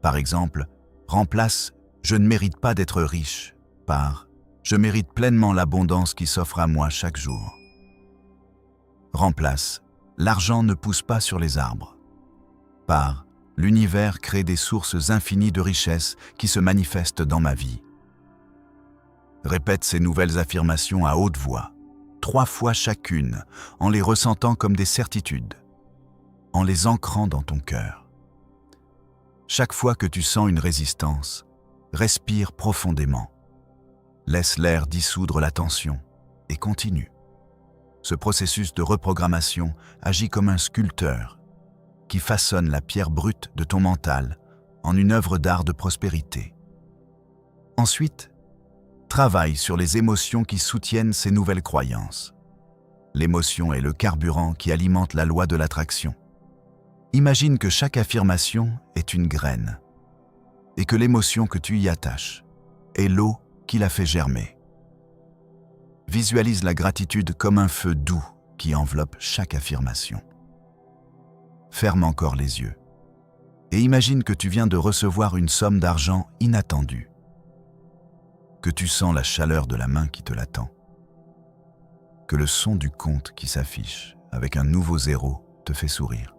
Par exemple, remplace « je ne mérite pas d'être riche » par « je mérite pleinement l'abondance qui s'offre à moi chaque jour ». Remplace « l'argent ne pousse pas sur les arbres » par « l'univers crée des sources infinies de richesse qui se manifestent dans ma vie ». Répète ces nouvelles affirmations à haute voix, 3 fois chacune, en les ressentant comme des certitudes, en les ancrant dans ton cœur. Chaque fois que tu sens une résistance, respire profondément. Laisse l'air dissoudre la tension et continue. Ce processus de reprogrammation agit comme un sculpteur qui façonne la pierre brute de ton mental en une œuvre d'art de prospérité. Ensuite, travaille sur les émotions qui soutiennent ces nouvelles croyances. L'émotion est le carburant qui alimente la loi de l'attraction. Imagine que chaque affirmation est une graine et que l'émotion que tu y attaches est l'eau qui la fait germer. Visualise la gratitude comme un feu doux qui enveloppe chaque affirmation. Ferme encore les yeux et imagine que tu viens de recevoir une somme d'argent inattendue, que tu sens la chaleur de la main qui te l'attend, que le son du compte qui s'affiche avec un nouveau zéro te fait sourire.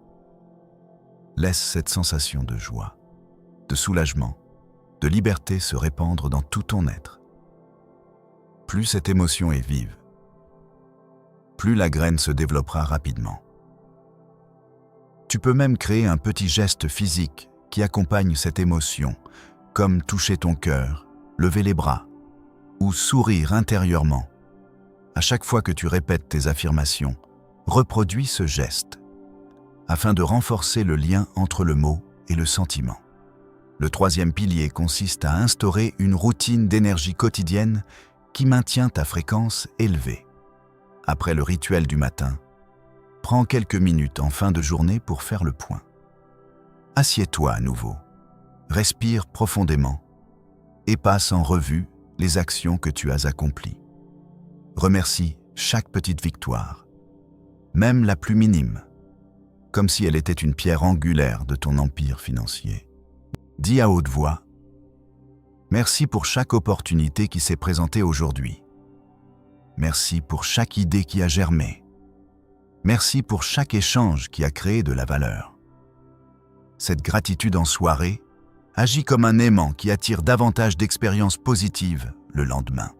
Laisse cette sensation de joie, de soulagement, de liberté se répandre dans tout ton être. Plus cette émotion est vive, plus la graine se développera rapidement. Tu peux même créer un petit geste physique qui accompagne cette émotion, comme toucher ton cœur, lever les bras ou sourire intérieurement. À chaque fois que tu répètes tes affirmations, reproduis ce geste afin de renforcer le lien entre le mot et le sentiment. Le 3e pilier consiste à instaurer une routine d'énergie quotidienne qui maintient ta fréquence élevée. Après le rituel du matin, prends quelques minutes en fin de journée pour faire le point. Assieds-toi à nouveau, respire profondément et passe en revue les actions que tu as accomplies. Remercie chaque petite victoire, même la plus minime, comme si elle était une pierre angulaire de ton empire financier. Dis à haute voix « Merci pour chaque opportunité qui s'est présentée aujourd'hui. Merci pour chaque idée qui a germé. Merci pour chaque échange qui a créé de la valeur. » Cette gratitude en soirée agit comme un aimant qui attire davantage d'expériences positives le lendemain.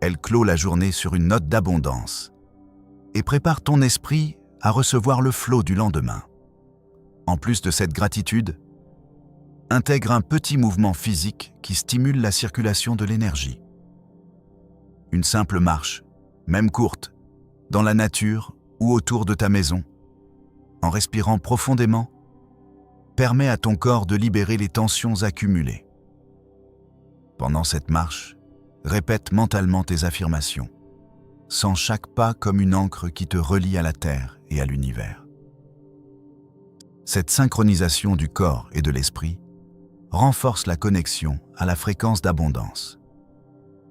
Elle clôt la journée sur une note d'abondance et prépare ton esprit à recevoir le flot du lendemain. En plus de cette gratitude, intègre un petit mouvement physique qui stimule la circulation de l'énergie. Une simple marche, même courte, dans la nature ou autour de ta maison, en respirant profondément, permet à ton corps de libérer les tensions accumulées. Pendant cette marche, répète mentalement tes affirmations. Sens chaque pas comme une ancre qui te relie à la terre et à l'univers. Cette synchronisation du corps et de l'esprit renforce la connexion à la fréquence d'abondance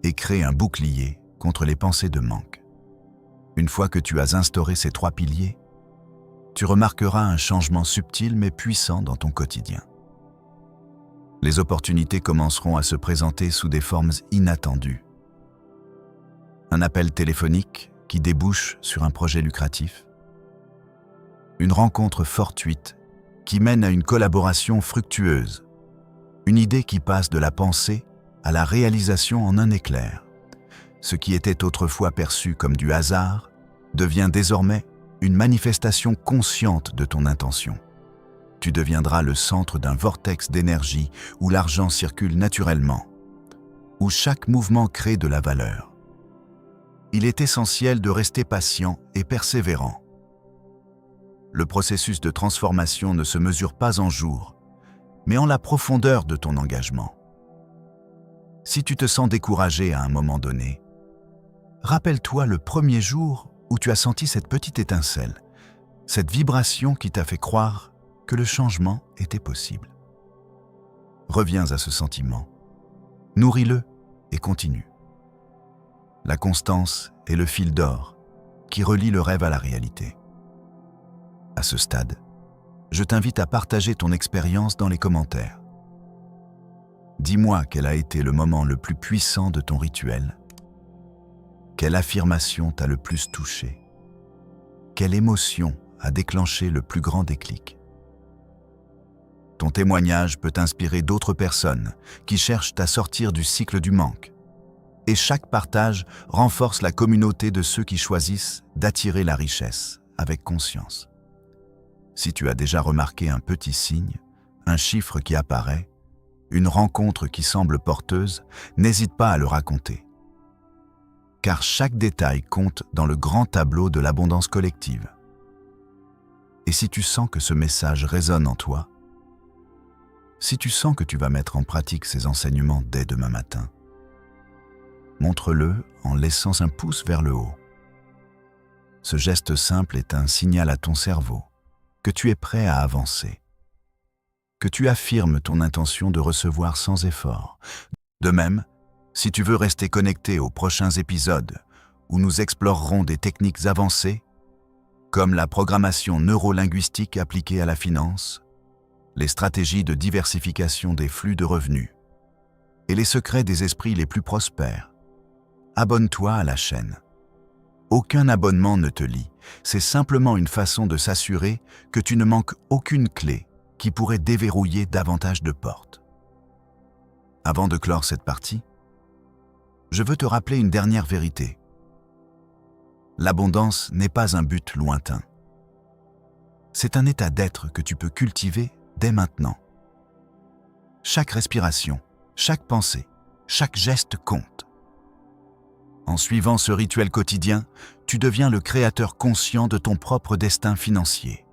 et crée un bouclier contre les pensées de manque. Une fois que tu as instauré ces 3 piliers, tu remarqueras un changement subtil mais puissant dans ton quotidien. Les opportunités commenceront à se présenter sous des formes inattendues. Un appel téléphonique qui débouche sur un projet lucratif. Une rencontre fortuite qui mène à une collaboration fructueuse. Une idée qui passe de la pensée à la réalisation en un éclair. Ce qui était autrefois perçu comme du hasard devient désormais une manifestation consciente de ton intention. Tu deviendras le centre d'un vortex d'énergie où l'argent circule naturellement, où chaque mouvement crée de la valeur. Il est essentiel de rester patient et persévérant. Le processus de transformation ne se mesure pas en jours, mais en la profondeur de ton engagement. Si tu te sens découragé à un moment donné, rappelle-toi le premier jour où tu as senti cette petite étincelle, cette vibration qui t'a fait croire que le changement était possible. Reviens à ce sentiment, nourris-le et continue. La constance est le fil d'or qui relie le rêve à la réalité. À ce stade, je t'invite à partager ton expérience dans les commentaires. Dis-moi quel a été le moment le plus puissant de ton rituel. Quelle affirmation t'a le plus touché? Quelle émotion a déclenché le plus grand déclic? Ton témoignage peut inspirer d'autres personnes qui cherchent à sortir du cycle du manque. Et chaque partage renforce la communauté de ceux qui choisissent d'attirer la richesse avec conscience. Si tu as déjà remarqué un petit signe, un chiffre qui apparaît, une rencontre qui semble porteuse, n'hésite pas à le raconter. Car chaque détail compte dans le grand tableau de l'abondance collective. Et si tu sens que ce message résonne en toi, si tu sens que tu vas mettre en pratique ces enseignements dès demain matin, montre-le en laissant un pouce vers le haut. Ce geste simple est un signal à ton cerveau que tu es prêt à avancer, que tu affirmes ton intention de recevoir sans effort. De même, si tu veux rester connecté aux prochains épisodes où nous explorerons des techniques avancées, comme la programmation neurolinguistique appliquée à la finance, les stratégies de diversification des flux de revenus et les secrets des esprits les plus prospères, abonne-toi à la chaîne. Aucun abonnement ne te lie, c'est simplement une façon de s'assurer que tu ne manques aucune clé qui pourrait déverrouiller davantage de portes. Avant de clore cette partie, je veux te rappeler une dernière vérité. L'abondance n'est pas un but lointain. C'est un état d'être que tu peux cultiver dès maintenant. Chaque respiration, chaque pensée, chaque geste compte. En suivant ce rituel quotidien, tu deviens le créateur conscient de ton propre destin financier.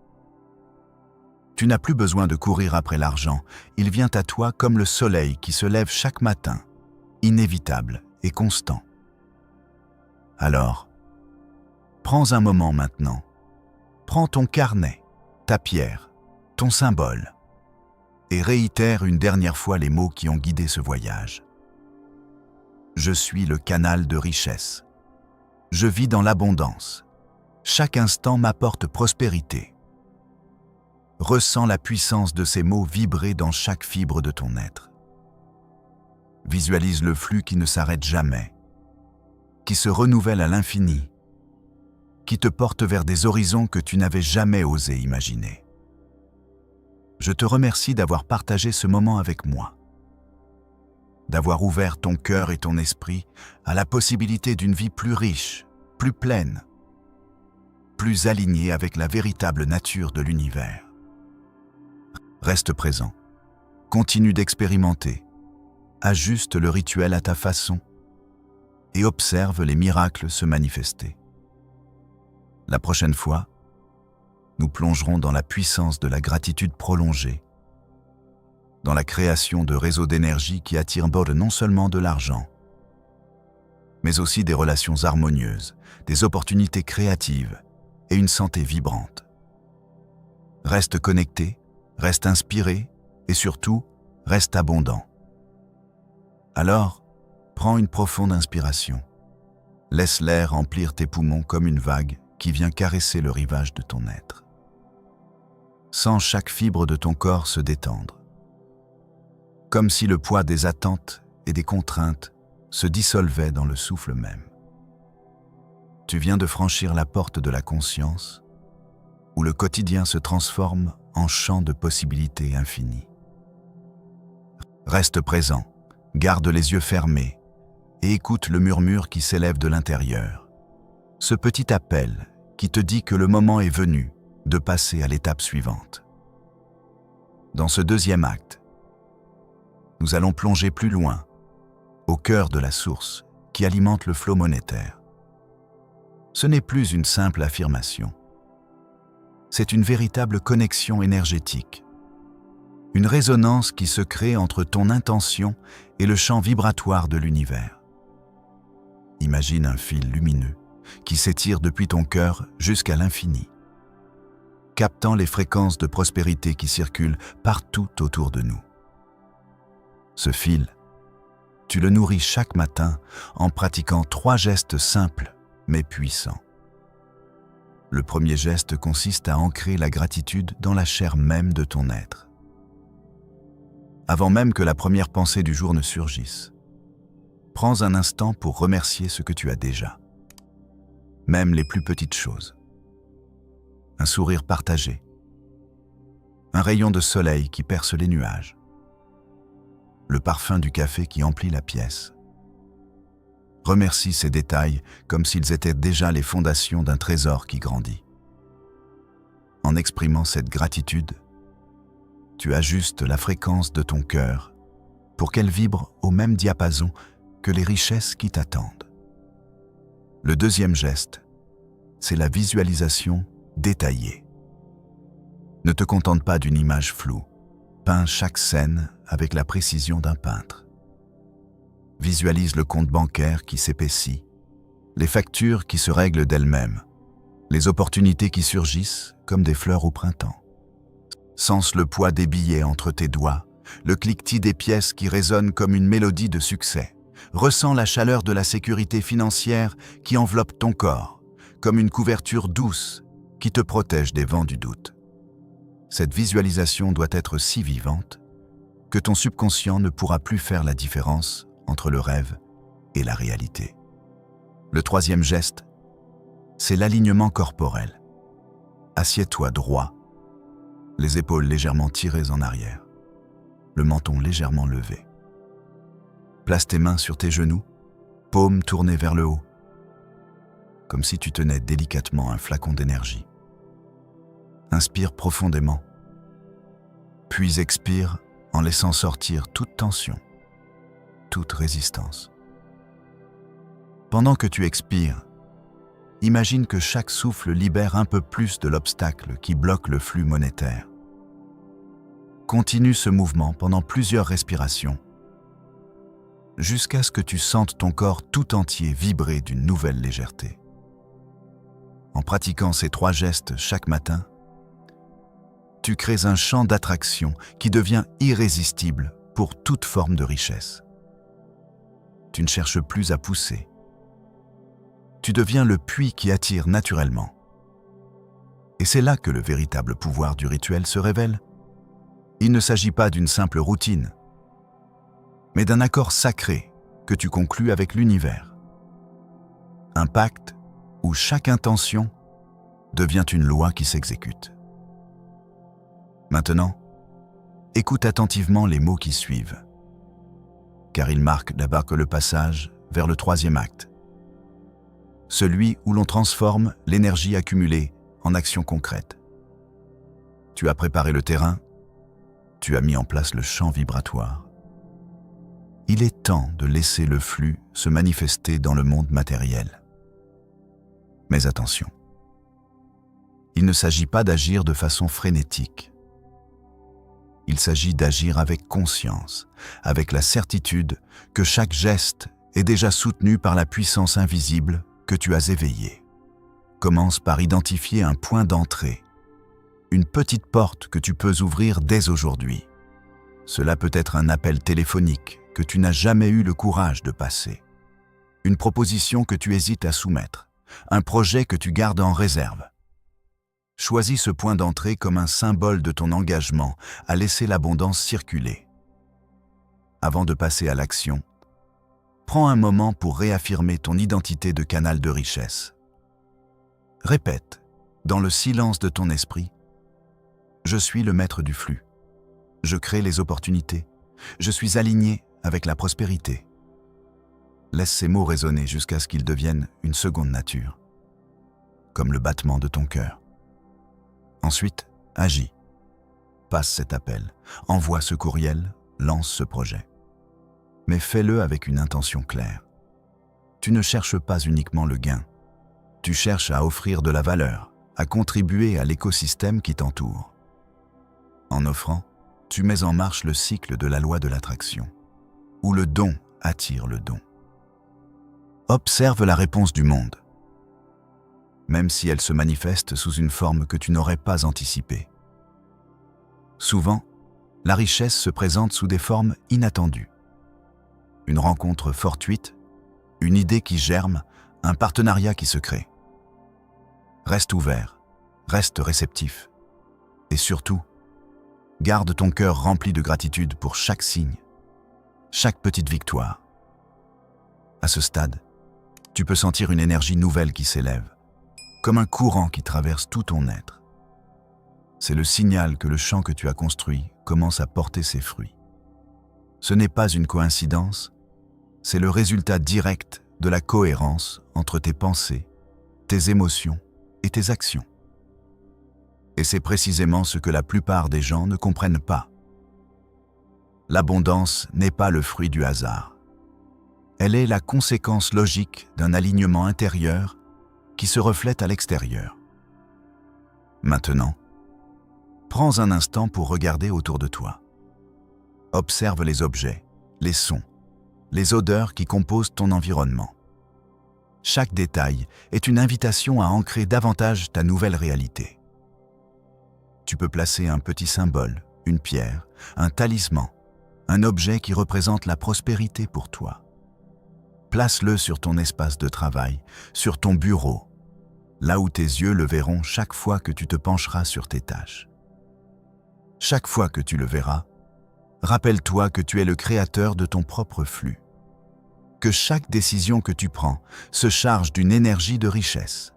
Tu n'as plus besoin de courir après l'argent, il vient à toi comme le soleil qui se lève chaque matin, inévitable et constant. Alors, prends un moment maintenant, prends ton carnet, ta pierre, ton symbole, et réitère une dernière fois les mots qui ont guidé ce voyage. Je suis le canal de richesse. Je vis dans l'abondance. Chaque instant m'apporte prospérité. Ressens la puissance de ces mots vibrer dans chaque fibre de ton être. Visualise le flux qui ne s'arrête jamais, qui se renouvelle à l'infini, qui te porte vers des horizons que tu n'avais jamais osé imaginer. Je te remercie d'avoir partagé ce moment avec moi, d'avoir ouvert ton cœur et ton esprit à la possibilité d'une vie plus riche, plus pleine, plus alignée avec la véritable nature de l'univers. Reste présent, continue d'expérimenter, ajuste le rituel à ta façon et observe les miracles se manifester. La prochaine fois, nous plongerons dans la puissance de la gratitude prolongée, dans la création de réseaux d'énergie qui attirent non seulement de l'argent, mais aussi des relations harmonieuses, des opportunités créatives et une santé vibrante. Reste connecté, reste inspiré et surtout, reste abondant. Alors, prends une profonde inspiration. Laisse l'air remplir tes poumons comme une vague qui vient caresser le rivage de ton être. Sens chaque fibre de ton corps se détendre, comme si le poids des attentes et des contraintes se dissolvait dans le souffle même. Tu viens de franchir la porte de la conscience, où le quotidien se transforme en champ de possibilités infinies. Reste présent, garde les yeux fermés et écoute le murmure qui s'élève de l'intérieur. Ce petit appel qui te dit que le moment est venu de passer à l'étape suivante. Dans ce deuxième acte, nous allons plonger plus loin, au cœur de la source qui alimente le flot monétaire. Ce n'est plus une simple affirmation. C'est une véritable connexion énergétique, une résonance qui se crée entre ton intention et le champ vibratoire de l'univers. Imagine un fil lumineux qui s'étire depuis ton cœur jusqu'à l'infini, captant les fréquences de prospérité qui circulent partout autour de nous. Ce fil, tu le nourris chaque matin en pratiquant 3 gestes simples mais puissants. Le premier geste consiste à ancrer la gratitude dans la chair même de ton être. avant même que la première pensée du jour ne surgisse. Prends un instant pour remercier ce que tu as déjà. Même les plus petites choses. Un sourire partagé. Un rayon de soleil qui perce les nuages. Le parfum du café qui emplit la pièce. Remercie ces détails comme s'ils étaient déjà les fondations d'un trésor qui grandit. En exprimant cette gratitude, tu ajustes la fréquence de ton cœur pour qu'elle vibre au même diapason que les richesses qui t'attendent. Le deuxième geste, c'est la visualisation détaillée. Ne te contente pas d'une image floue, peins chaque scène avec la précision d'un peintre. Visualise le compte bancaire qui s'épaissit, les factures qui se règlent d'elles-mêmes, les opportunités qui surgissent comme des fleurs au printemps. Sens le poids des billets entre tes doigts, le cliquetis des pièces qui résonnent comme une mélodie de succès. Ressens la chaleur de la sécurité financière qui enveloppe ton corps, comme une couverture douce qui te protège des vents du doute. Cette visualisation doit être si vivante que ton subconscient ne pourra plus faire la différence entre le rêve et la réalité. Le troisième geste, c'est l'alignement corporel. Assieds-toi droit, les épaules légèrement tirées en arrière, le menton légèrement levé. Place tes mains sur tes genoux, paumes tournées vers le haut, comme si tu tenais délicatement un flacon d'énergie. Inspire profondément, puis expire en laissant sortir toute tension, toute résistance. Pendant que tu expires, imagine que chaque souffle libère un peu plus de l'obstacle qui bloque le flux monétaire. Continue ce mouvement pendant plusieurs respirations, jusqu'à ce que tu sentes ton corps tout entier vibrer d'une nouvelle légèreté. En pratiquant ces 3 gestes chaque matin, tu crées un champ d'attraction qui devient irrésistible pour toute forme de richesse. Tu ne cherches plus à pousser. Tu deviens le puits qui attire naturellement. Et c'est là que le véritable pouvoir du rituel se révèle. Il ne s'agit pas d'une simple routine, mais d'un accord sacré que tu conclus avec l'univers. Un pacte où chaque intention devient une loi qui s'exécute. Maintenant, écoute attentivement les mots qui suivent, car ils marquent d'abord le passage vers le 3e acte, celui où l'on transforme l'énergie accumulée en action concrète. Tu as préparé le terrain, tu as mis en place le champ vibratoire. Il est temps de laisser le flux se manifester dans le monde matériel. Mais attention, il ne s'agit pas d'agir de façon frénétique. Il s'agit d'agir avec conscience, avec la certitude que chaque geste est déjà soutenu par la puissance invisible que tu as éveillée. Commence par identifier un point d'entrée, une petite porte que tu peux ouvrir dès aujourd'hui. Cela peut être un appel téléphonique que tu n'as jamais eu le courage de passer, une proposition que tu hésites à soumettre, un projet que tu gardes en réserve. Choisis ce point d'entrée comme un symbole de ton engagement à laisser l'abondance circuler. Avant de passer à l'action, prends un moment pour réaffirmer ton identité de canal de richesse. Répète, dans le silence de ton esprit, « Je suis le maître du flux. Je crée les opportunités. Je suis aligné avec la prospérité. » Laisse ces mots résonner jusqu'à ce qu'ils deviennent une seconde nature, comme le battement de ton cœur. Ensuite, agis. Passe cet appel, envoie ce courriel, lance ce projet. Mais fais-le avec une intention claire. Tu ne cherches pas uniquement le gain. Tu cherches à offrir de la valeur, à contribuer à l'écosystème qui t'entoure. En offrant, tu mets en marche le cycle de la loi de l'attraction, où le don attire le don. Observe la réponse du monde, même si elle se manifeste sous une forme que tu n'aurais pas anticipée. Souvent, la richesse se présente sous des formes inattendues. Une rencontre fortuite, une idée qui germe, un partenariat qui se crée. Reste ouvert, reste réceptif. Et surtout, Garde ton cœur rempli de gratitude pour chaque signe, chaque petite victoire. À ce stade, tu peux sentir une énergie nouvelle qui s'élève, comme un courant qui traverse tout ton être. C'est le signal que le champ que tu as construit commence à porter ses fruits. Ce n'est pas une coïncidence, c'est le résultat direct de la cohérence entre tes pensées, tes émotions et tes actions. Et c'est précisément ce que la plupart des gens ne comprennent pas. L'abondance n'est pas le fruit du hasard. Elle est la conséquence logique d'un alignement intérieur qui se reflète à l'extérieur. Maintenant, prends un instant pour regarder autour de toi. Observe les objets, les sons, les odeurs qui composent ton environnement. Chaque détail est une invitation à ancrer davantage ta nouvelle réalité. Tu peux placer un petit symbole, une pierre, un talisman, un objet qui représente la prospérité pour toi. Place-le sur ton espace de travail, sur ton bureau, là où tes yeux le verront chaque fois que tu te pencheras sur tes tâches. Chaque fois que tu le verras, rappelle-toi que tu es le créateur de ton propre flux, que chaque décision que tu prends se charge d'une énergie de richesse.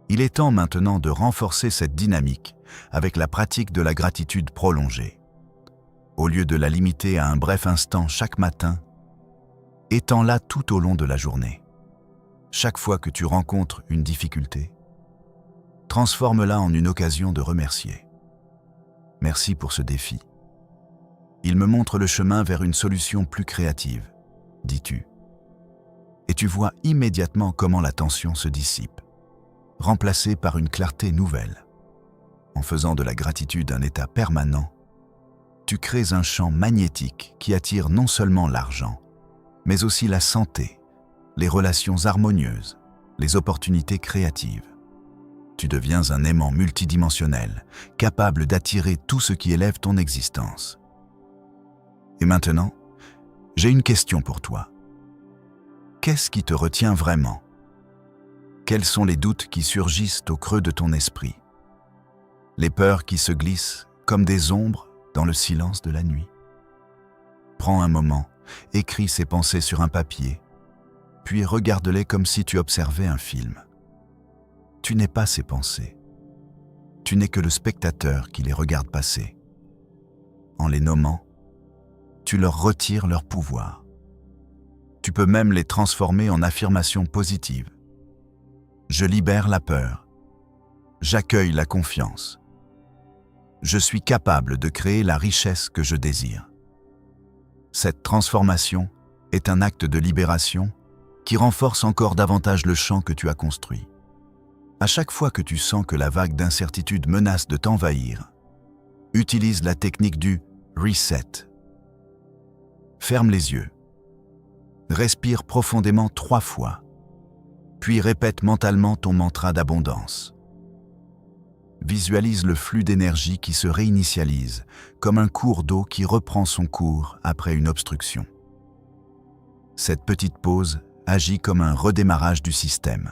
Il est temps maintenant de renforcer cette dynamique avec la pratique de la gratitude prolongée. Au lieu de la limiter à un bref instant chaque matin, étends-la tout au long de la journée. Chaque fois que tu rencontres une difficulté, transforme-la en une occasion de remercier. Merci pour ce défi. Il me montre le chemin vers une solution plus créative, dis-tu. Et tu vois immédiatement comment la tension se dissipe, remplacée par une clarté nouvelle. En faisant de la gratitude un état permanent, tu crées un champ magnétique qui attire non seulement l'argent, mais aussi la santé, les relations harmonieuses, les opportunités créatives. Tu deviens un aimant multidimensionnel, capable d'attirer tout ce qui élève ton existence. Et maintenant, j'ai une question pour toi. Qu'est-ce qui te retient vraiment ? Quels sont les doutes qui surgissent au creux de ton esprit ? Les peurs qui se glissent comme des ombres dans le silence de la nuit. Prends un moment, écris ces pensées sur un papier, puis regarde-les comme si tu observais un film. Tu n'es pas ces pensées. Tu n'es que le spectateur qui les regarde passer. En les nommant, tu leur retires leur pouvoir. Tu peux même les transformer en affirmations positives. Je libère la peur. J'accueille la confiance. Je suis capable de créer la richesse que je désire. Cette transformation est un acte de libération qui renforce encore davantage le champ que tu as construit. À chaque fois que tu sens que la vague d'incertitude menace de t'envahir, utilise la technique du reset. Ferme les yeux. Respire profondément 3 fois, puis répète mentalement ton mantra d'abondance. Visualise le flux d'énergie qui se réinitialise, comme un cours d'eau qui reprend son cours après une obstruction. Cette petite pause agit comme un redémarrage du système,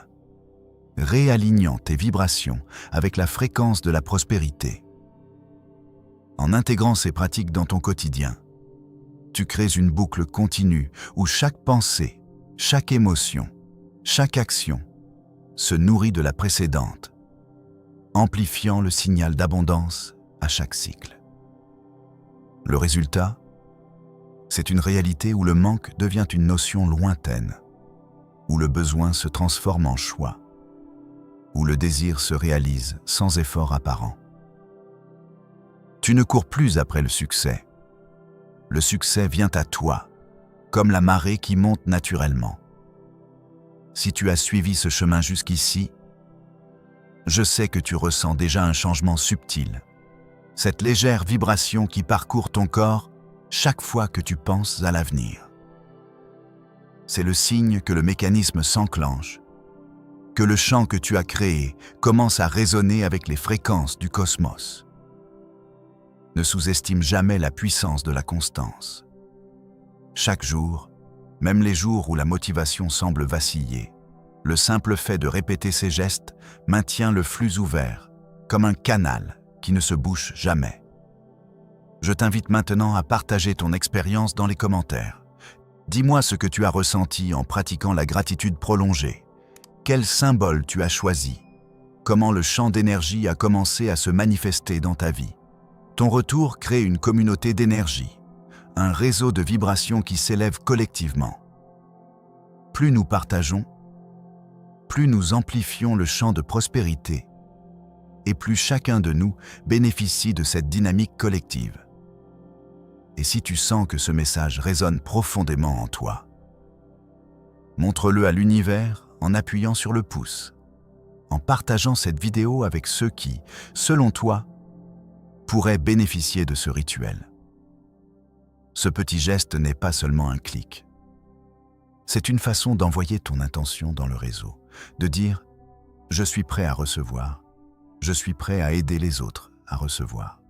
réalignant tes vibrations avec la fréquence de la prospérité. En intégrant ces pratiques dans ton quotidien, tu crées une boucle continue où chaque pensée, chaque émotion, chaque action se nourrit de la précédente, amplifiant le signal d'abondance à chaque cycle. Le résultat, c'est une réalité où le manque devient une notion lointaine, où le besoin se transforme en choix, où le désir se réalise sans effort apparent. Tu ne cours plus après le succès. Le succès vient à toi, comme la marée qui monte naturellement. Si tu as suivi ce chemin jusqu'ici, je sais que tu ressens déjà un changement subtil, cette légère vibration qui parcourt ton corps chaque fois que tu penses à l'avenir. C'est le signe que le mécanisme s'enclenche, que le champ que tu as créé commence à résonner avec les fréquences du cosmos. Ne sous-estime jamais la puissance de la constance. Chaque jour, même les jours où la motivation semble vaciller, le simple fait de répéter ces gestes maintient le flux ouvert, comme un canal qui ne se bouche jamais. Je t'invite maintenant à partager ton expérience dans les commentaires. Dis-moi ce que tu as ressenti en pratiquant la gratitude prolongée. Quel symbole tu as choisi? Comment le champ d'énergie a commencé à se manifester dans ta vie? Ton retour crée une communauté d'énergie, un réseau de vibrations qui s'élève collectivement. Plus nous partageons, plus nous amplifions le champ de prospérité et plus chacun de nous bénéficie de cette dynamique collective. Et si tu sens que ce message résonne profondément en toi, montre-le à l'univers en appuyant sur le pouce, en partageant cette vidéo avec ceux qui, selon toi, pourraient bénéficier de ce rituel. Ce petit geste n'est pas seulement un clic. C'est une façon d'envoyer ton intention dans le réseau, de dire « Je suis prêt à recevoir, je suis prêt à aider les autres à recevoir ».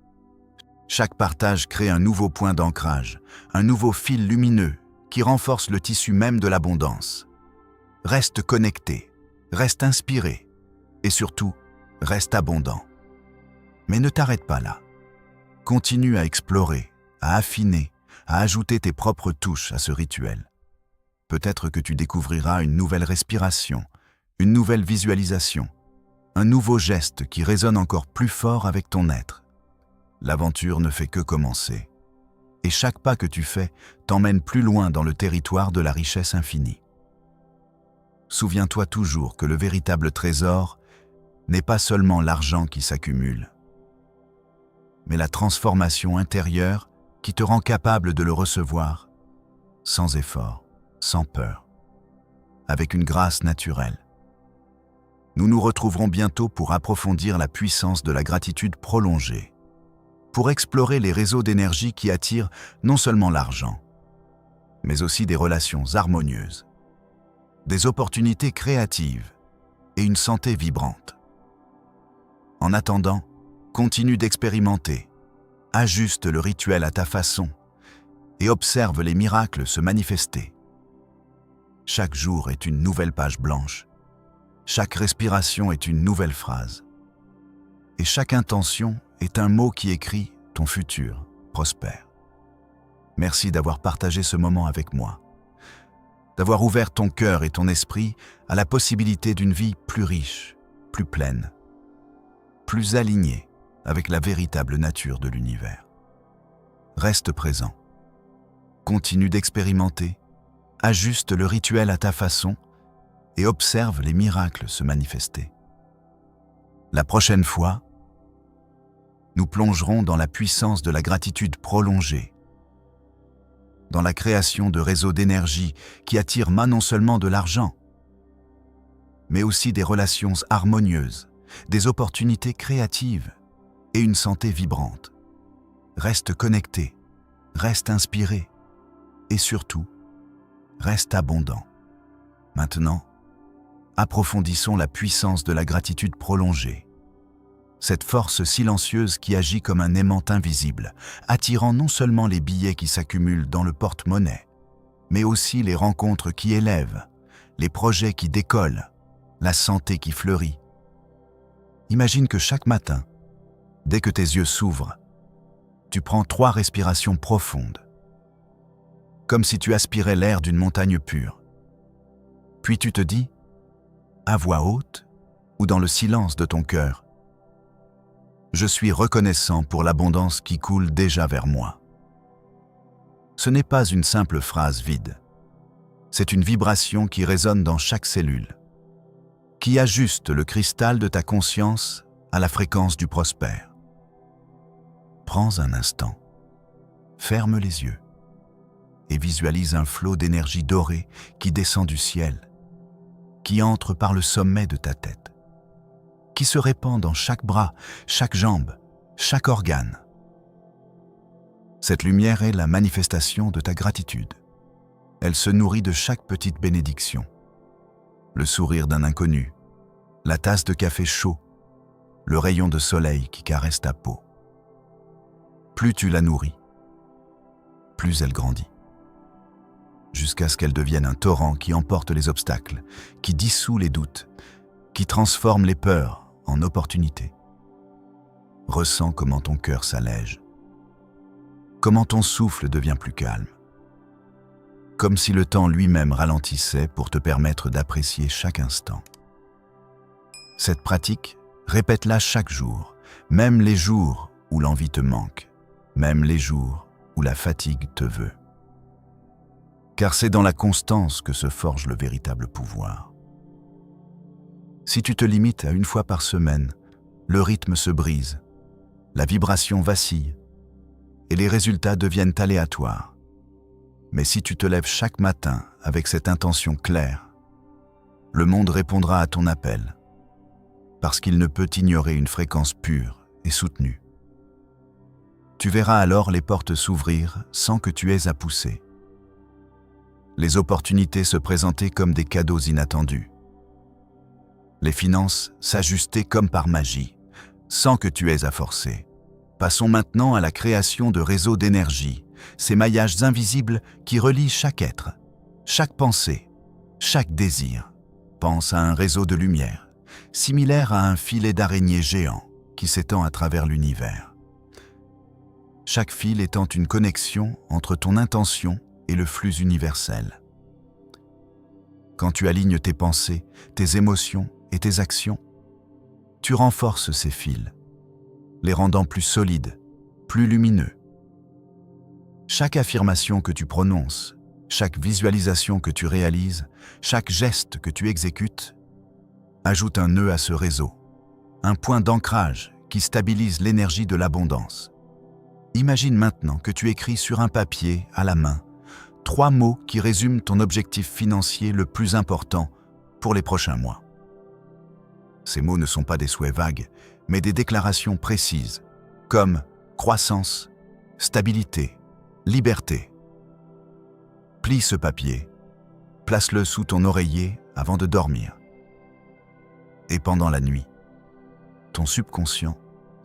Chaque partage crée un nouveau point d'ancrage, un nouveau fil lumineux qui renforce le tissu même de l'abondance. Reste connecté, reste inspiré et surtout, reste abondant. Mais ne t'arrête pas là. Continue à explorer, à affiner, à ajouter tes propres touches à ce rituel. Peut-être que tu découvriras une nouvelle respiration, une nouvelle visualisation, un nouveau geste qui résonne encore plus fort avec ton être. L'aventure ne fait que commencer. Et chaque pas que tu fais t'emmène plus loin dans le territoire de la richesse infinie. Souviens-toi toujours que le véritable trésor n'est pas seulement l'argent qui s'accumule, mais la transformation intérieure qui te rend capable de le recevoir sans effort, sans peur, avec une grâce naturelle. Nous nous retrouverons bientôt pour approfondir la puissance de la gratitude prolongée, pour explorer les réseaux d'énergie qui attirent non seulement l'argent, mais aussi des relations harmonieuses, des opportunités créatives et une santé vibrante. En attendant, continue d'expérimenter, ajuste le rituel à ta façon et observe les miracles se manifester. Chaque jour est une nouvelle page blanche, chaque respiration est une nouvelle phrase, et chaque intention est un mot qui écrit ton futur prospère. Merci d'avoir partagé ce moment avec moi, d'avoir ouvert ton cœur et ton esprit à la possibilité d'une vie plus riche, plus pleine, plus alignée avec la véritable nature de l'univers. Reste présent, continue d'expérimenter, ajuste le rituel à ta façon et observe les miracles se manifester. La prochaine fois, nous plongerons dans la puissance de la gratitude prolongée, dans la création de réseaux d'énergie qui attirent non seulement de l'argent, mais aussi des relations harmonieuses, des opportunités créatives et une santé vibrante. Reste connecté, reste inspiré et surtout, reste abondant. Maintenant, approfondissons la puissance de la gratitude prolongée. Cette force silencieuse qui agit comme un aimant invisible, attirant non seulement les billets qui s'accumulent dans le porte-monnaie, mais aussi les rencontres qui élèvent, les projets qui décollent, la santé qui fleurit. Imagine que chaque matin, dès que tes yeux s'ouvrent, tu prends 3 respirations profondes, comme si tu aspirais l'air d'une montagne pure. Puis tu te dis, à voix haute ou dans le silence de ton cœur, je suis reconnaissant pour l'abondance qui coule déjà vers moi. Ce n'est pas une simple phrase vide. C'est une vibration qui résonne dans chaque cellule, qui ajuste le cristal de ta conscience à la fréquence du prospère. Prends un instant, ferme les yeux et visualise un flot d'énergie dorée qui descend du ciel, qui entre par le sommet de ta tête, qui se répand dans chaque bras, chaque jambe, chaque organe. Cette lumière est la manifestation de ta gratitude. Elle se nourrit de chaque petite bénédiction. Le sourire d'un inconnu, la tasse de café chaud, le rayon de soleil qui caresse ta peau. Plus tu la nourris, plus elle grandit, jusqu'à ce qu'elle devienne un torrent qui emporte les obstacles, qui dissout les doutes, qui transforme les peurs en opportunités. Ressens comment ton cœur s'allège, comment ton souffle devient plus calme. Comme si le temps lui-même ralentissait pour te permettre d'apprécier chaque instant. Cette pratique, répète-la chaque jour, même les jours où l'envie te manque, même les jours où la fatigue te veut. Car c'est dans la constance que se forge le véritable pouvoir. Si tu te limites à 1 fois par semaine, le rythme se brise, la vibration vacille et les résultats deviennent aléatoires. Mais si tu te lèves chaque matin avec cette intention claire, le monde répondra à ton appel, parce qu'il ne peut ignorer une fréquence pure et soutenue. Tu verras alors les portes s'ouvrir sans que tu aies à pousser. Les opportunités se présenter comme des cadeaux inattendus. Les finances s'ajuster comme par magie, sans que tu aies à forcer. Passons maintenant à la création de réseaux d'énergie, ces maillages invisibles qui relient chaque être, chaque pensée, chaque désir. Pense à un réseau de lumière, similaire à un filet d'araignée géant qui s'étend à travers l'univers. Chaque fil étant une connexion entre ton intention et le flux universel. Quand tu alignes tes pensées, tes émotions et tes actions, tu renforces ces fils, les rendant plus solides, plus lumineux. Chaque affirmation que tu prononces, chaque visualisation que tu réalises, chaque geste que tu exécutes, ajoute un nœud à ce réseau, un point d'ancrage qui stabilise l'énergie de l'abondance. Imagine maintenant que tu écris sur un papier, à la main, 3 mots qui résument ton objectif financier le plus important pour les prochains mois. Ces mots ne sont pas des souhaits vagues, mais des déclarations précises, comme croissance, stabilité, liberté. Plie ce papier, place-le sous ton oreiller avant de dormir. Et pendant la nuit, ton subconscient,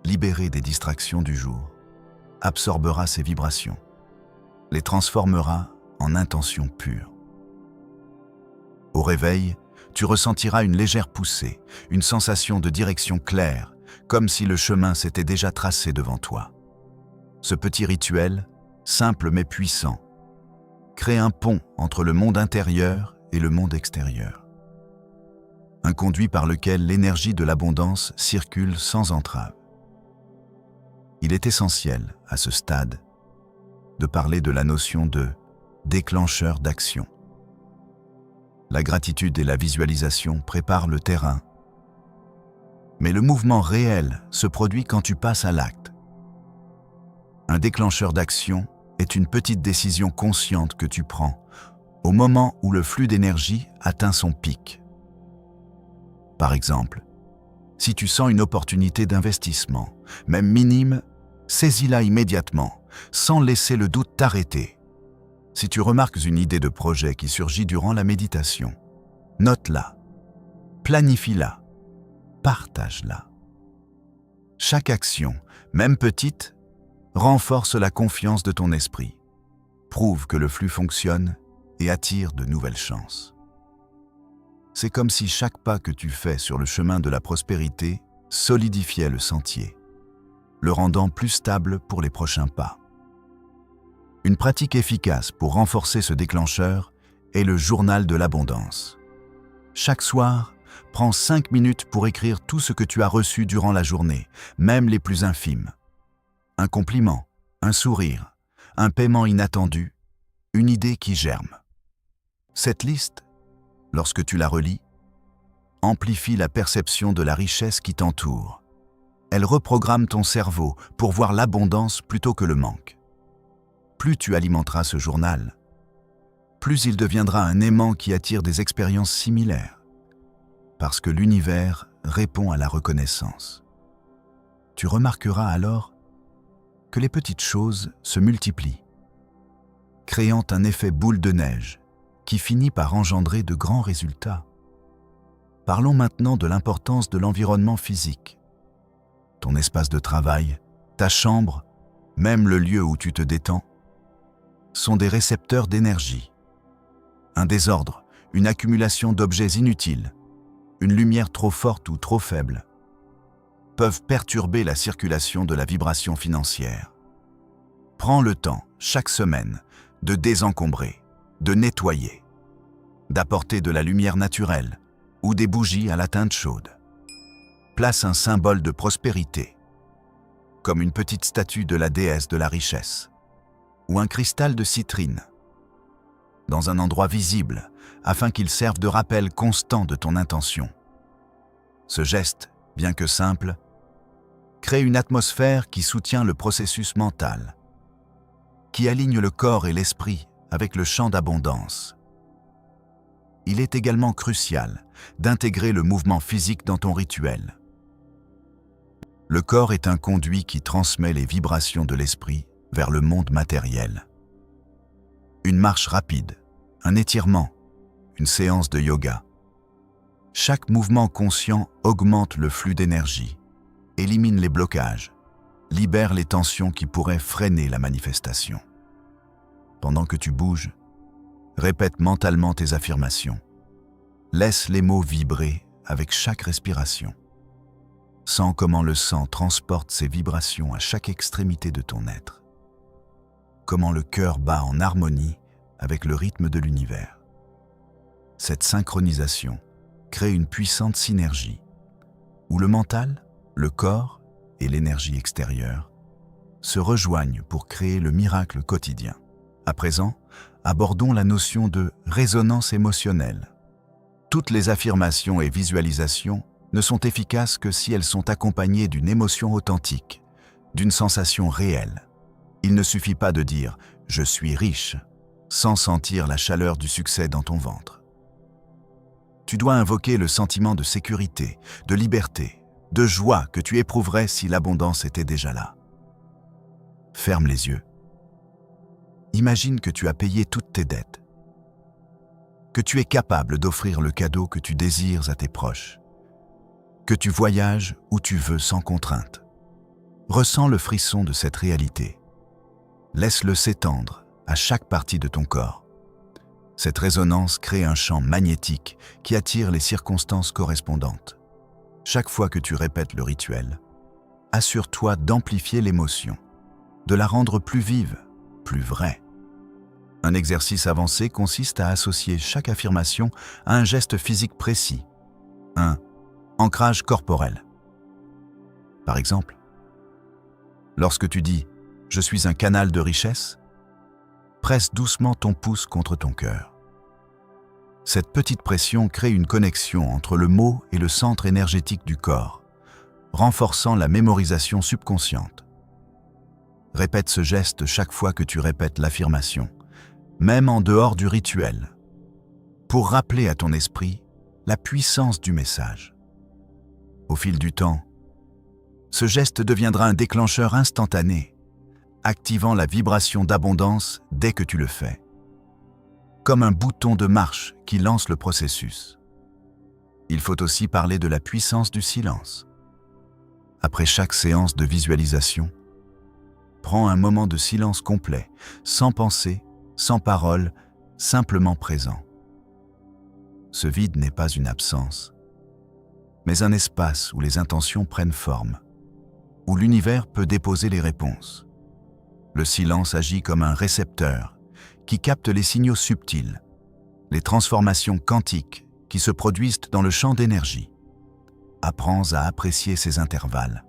libéré des distractions du jour, absorbera ces vibrations, les transformera en intentions pures. Au réveil, tu ressentiras une légère poussée, une sensation de direction claire, comme si le chemin s'était déjà tracé devant toi. Ce petit rituel, simple mais puissant, crée un pont entre le monde intérieur et le monde extérieur. Un conduit par lequel l'énergie de l'abondance circule sans entrave. Il est essentiel, à ce stade, de parler de la notion de déclencheur d'action. La gratitude et la visualisation préparent le terrain, mais le mouvement réel se produit quand tu passes à l'acte. Un déclencheur d'action est une petite décision consciente que tu prends au moment où le flux d'énergie atteint son pic. Par exemple, si tu sens une opportunité d'investissement, même minime, saisis-la immédiatement, sans laisser le doute t'arrêter. Si tu remarques une idée de projet qui surgit durant la méditation, note-la, planifie-la, partage-la. Chaque action, même petite, renforce la confiance de ton esprit, prouve que le flux fonctionne et attire de nouvelles chances. C'est comme si chaque pas que tu fais sur le chemin de la prospérité solidifiait le sentier, le rendant plus stable pour les prochains pas. Une pratique efficace pour renforcer ce déclencheur est le journal de l'abondance. Chaque soir, prends 5 minutes pour écrire tout ce que tu as reçu durant la journée, même les plus infimes. Un compliment, un sourire, un paiement inattendu, une idée qui germe. Cette liste, lorsque tu la relis, amplifie la perception de la richesse qui t'entoure. Elle reprogramme ton cerveau pour voir l'abondance plutôt que le manque. Plus tu alimenteras ce journal, plus il deviendra un aimant qui attire des expériences similaires, parce que l'univers répond à la reconnaissance. Tu remarqueras alors que les petites choses se multiplient, créant un effet boule de neige qui finit par engendrer de grands résultats. Parlons maintenant de l'importance de l'environnement physique. Ton espace de travail, ta chambre, même le lieu où tu te détends, sont des récepteurs d'énergie. Un désordre, une accumulation d'objets inutiles, une lumière trop forte ou trop faible, peuvent perturber la circulation de la vibration financière. Prends le temps, chaque semaine, de désencombrer, de nettoyer, d'apporter de la lumière naturelle ou des bougies à la teinte chaude. Place un symbole de prospérité, comme une petite statue de la déesse de la richesse, ou un cristal de citrine, dans un endroit visible, afin qu'il serve de rappel constant de ton intention. Ce geste, bien que simple, crée une atmosphère qui soutient le processus mental, qui aligne le corps et l'esprit avec le champ d'abondance. Il est également crucial d'intégrer le mouvement physique dans ton rituel. Le corps est un conduit qui transmet les vibrations de l'esprit vers le monde matériel. Une marche rapide, un étirement, une séance de yoga. Chaque mouvement conscient augmente le flux d'énergie, élimine les blocages, libère les tensions qui pourraient freiner la manifestation. Pendant que tu bouges, répète mentalement tes affirmations. Laisse les mots vibrer avec chaque respiration. Sens comment le sang transporte ces vibrations à chaque extrémité de ton être. Comment le cœur bat en harmonie avec le rythme de l'univers. Cette synchronisation crée une puissante synergie où le mental, le corps et l'énergie extérieure se rejoignent pour créer le miracle quotidien. À présent, abordons la notion de résonance émotionnelle. Toutes les affirmations et visualisations ne sont efficaces que si elles sont accompagnées d'une émotion authentique, d'une sensation réelle. Il ne suffit pas de dire « je suis riche » sans sentir la chaleur du succès dans ton ventre. Tu dois invoquer le sentiment de sécurité, de liberté, de joie que tu éprouverais si l'abondance était déjà là. Ferme les yeux. Imagine que tu as payé toutes tes dettes, que tu es capable d'offrir le cadeau que tu désires à tes proches, que tu voyages où tu veux sans contrainte. Ressens le frisson de cette réalité. Laisse-le s'étendre à chaque partie de ton corps. Cette résonance crée un champ magnétique qui attire les circonstances correspondantes. Chaque fois que tu répètes le rituel, assure-toi d'amplifier l'émotion, de la rendre plus vive, plus vraie. Un exercice avancé consiste à associer chaque affirmation à un geste physique précis, un ancrage corporel. Par exemple, lorsque tu dis « je suis un canal de richesse », presse doucement ton pouce contre ton cœur. Cette petite pression crée une connexion entre le mot et le centre énergétique du corps, renforçant la mémorisation subconsciente. Répète ce geste chaque fois que tu répètes l'affirmation, même en dehors du rituel, pour rappeler à ton esprit la puissance du message. Au fil du temps, ce geste deviendra un déclencheur instantané, activant la vibration d'abondance dès que tu le fais, comme un bouton de marche qui lance le processus. Il faut aussi parler de la puissance du silence. Après chaque séance de visualisation, prends un moment de silence complet, sans pensée, sans parole, simplement présent. Ce vide n'est pas une absence, mais un espace où les intentions prennent forme, où l'univers peut déposer les réponses. Le silence agit comme un récepteur qui capte les signaux subtils, les transformations quantiques qui se produisent dans le champ d'énergie. Apprends à apprécier ces intervalles,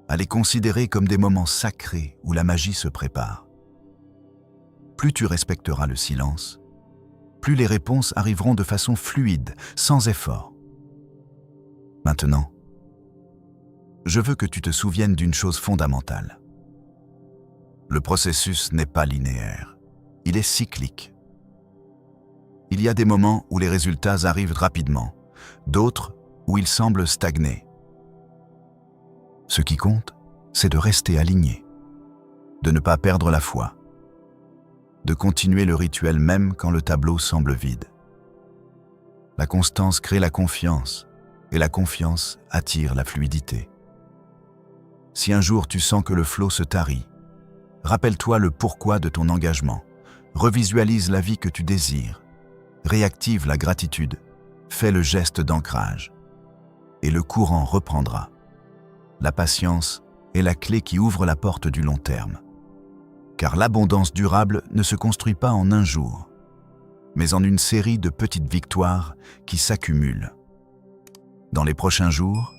à les considérer comme des moments sacrés où la magie se prépare. Plus tu respecteras le silence, plus les réponses arriveront de façon fluide, sans effort. Maintenant, je veux que tu te souviennes d'une chose fondamentale. Le processus n'est pas linéaire, il est cyclique. Il y a des moments où les résultats arrivent rapidement, d'autres où ils semblent stagner. Ce qui compte, c'est de rester aligné, de ne pas perdre la foi, de continuer le rituel même quand le tableau semble vide. La constance crée la confiance, et la confiance attire la fluidité. Si un jour tu sens que le flot se tarit, rappelle-toi le pourquoi de ton engagement, revisualise la vie que tu désires, réactive la gratitude, fais le geste d'ancrage, et le courant reprendra. La patience est la clé qui ouvre la porte du long terme. car l'abondance durable ne se construit pas en un jour, mais en une série de petites victoires qui s'accumulent. Dans les prochains jours,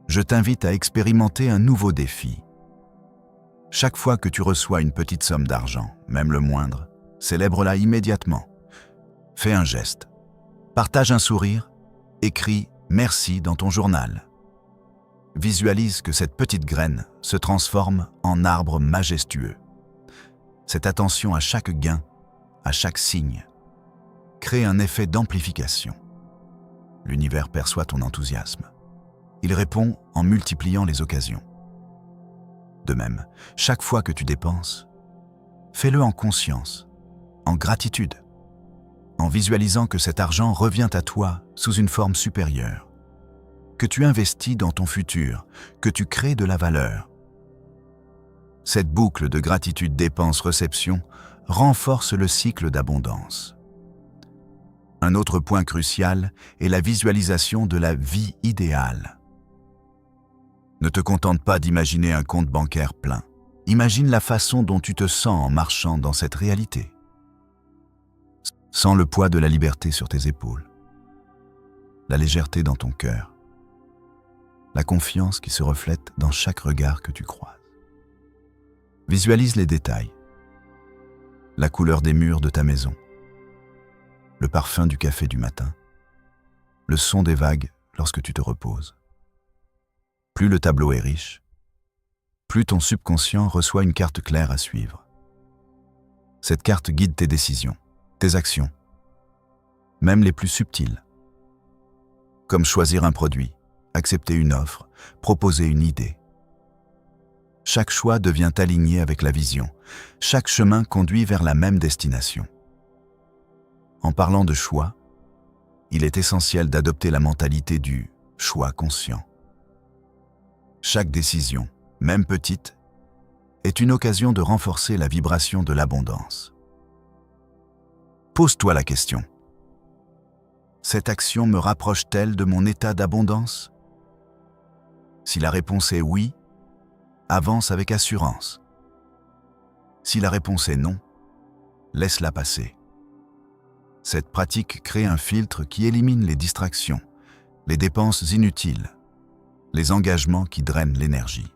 je t'invite à expérimenter un nouveau défi. Chaque fois que tu reçois une petite somme d'argent, même le moindre, célèbre-la immédiatement. Fais un geste, partage un sourire, écris « merci » dans ton journal. Visualise que cette petite graine se transforme en arbre majestueux. Cette attention à chaque gain, à chaque signe, crée un effet d'amplification. L'univers perçoit ton enthousiasme. Il répond en multipliant les occasions. De même, chaque fois que tu dépenses, fais-le en conscience, en gratitude, en visualisant que cet argent revient à toi sous une forme supérieure, que tu investis dans ton futur, que tu crées de la valeur. Cette boucle de gratitude dépense-réception renforce le cycle d'abondance. Un autre point crucial est la visualisation de la vie idéale. Ne te contente pas d'imaginer un compte bancaire plein. Imagine la façon dont tu te sens en marchant dans cette réalité. Sens le poids de la liberté sur tes épaules, la légèreté dans ton cœur, la confiance qui se reflète dans chaque regard que tu croises. Visualise les détails, la couleur des murs de ta maison, le parfum du café du matin, le son des vagues lorsque tu te reposes. Plus le tableau est riche, plus ton subconscient reçoit une carte claire à suivre. Cette carte guide tes décisions, tes actions, même les plus subtiles, comme choisir un produit, accepter une offre, proposer une idée. Chaque choix devient aligné avec la vision. Chaque chemin conduit vers la même destination. En parlant de choix, il est essentiel d'adopter la mentalité du choix conscient. Chaque décision, même petite, est une occasion de renforcer la vibration de l'abondance. Pose-toi la question. Cette action me rapproche-t-elle de mon état d'abondance? Si la réponse est oui, avance avec assurance. Si la réponse est non, laisse-la passer. Cette pratique crée un filtre qui élimine les distractions, les dépenses inutiles, les engagements qui drainent l'énergie.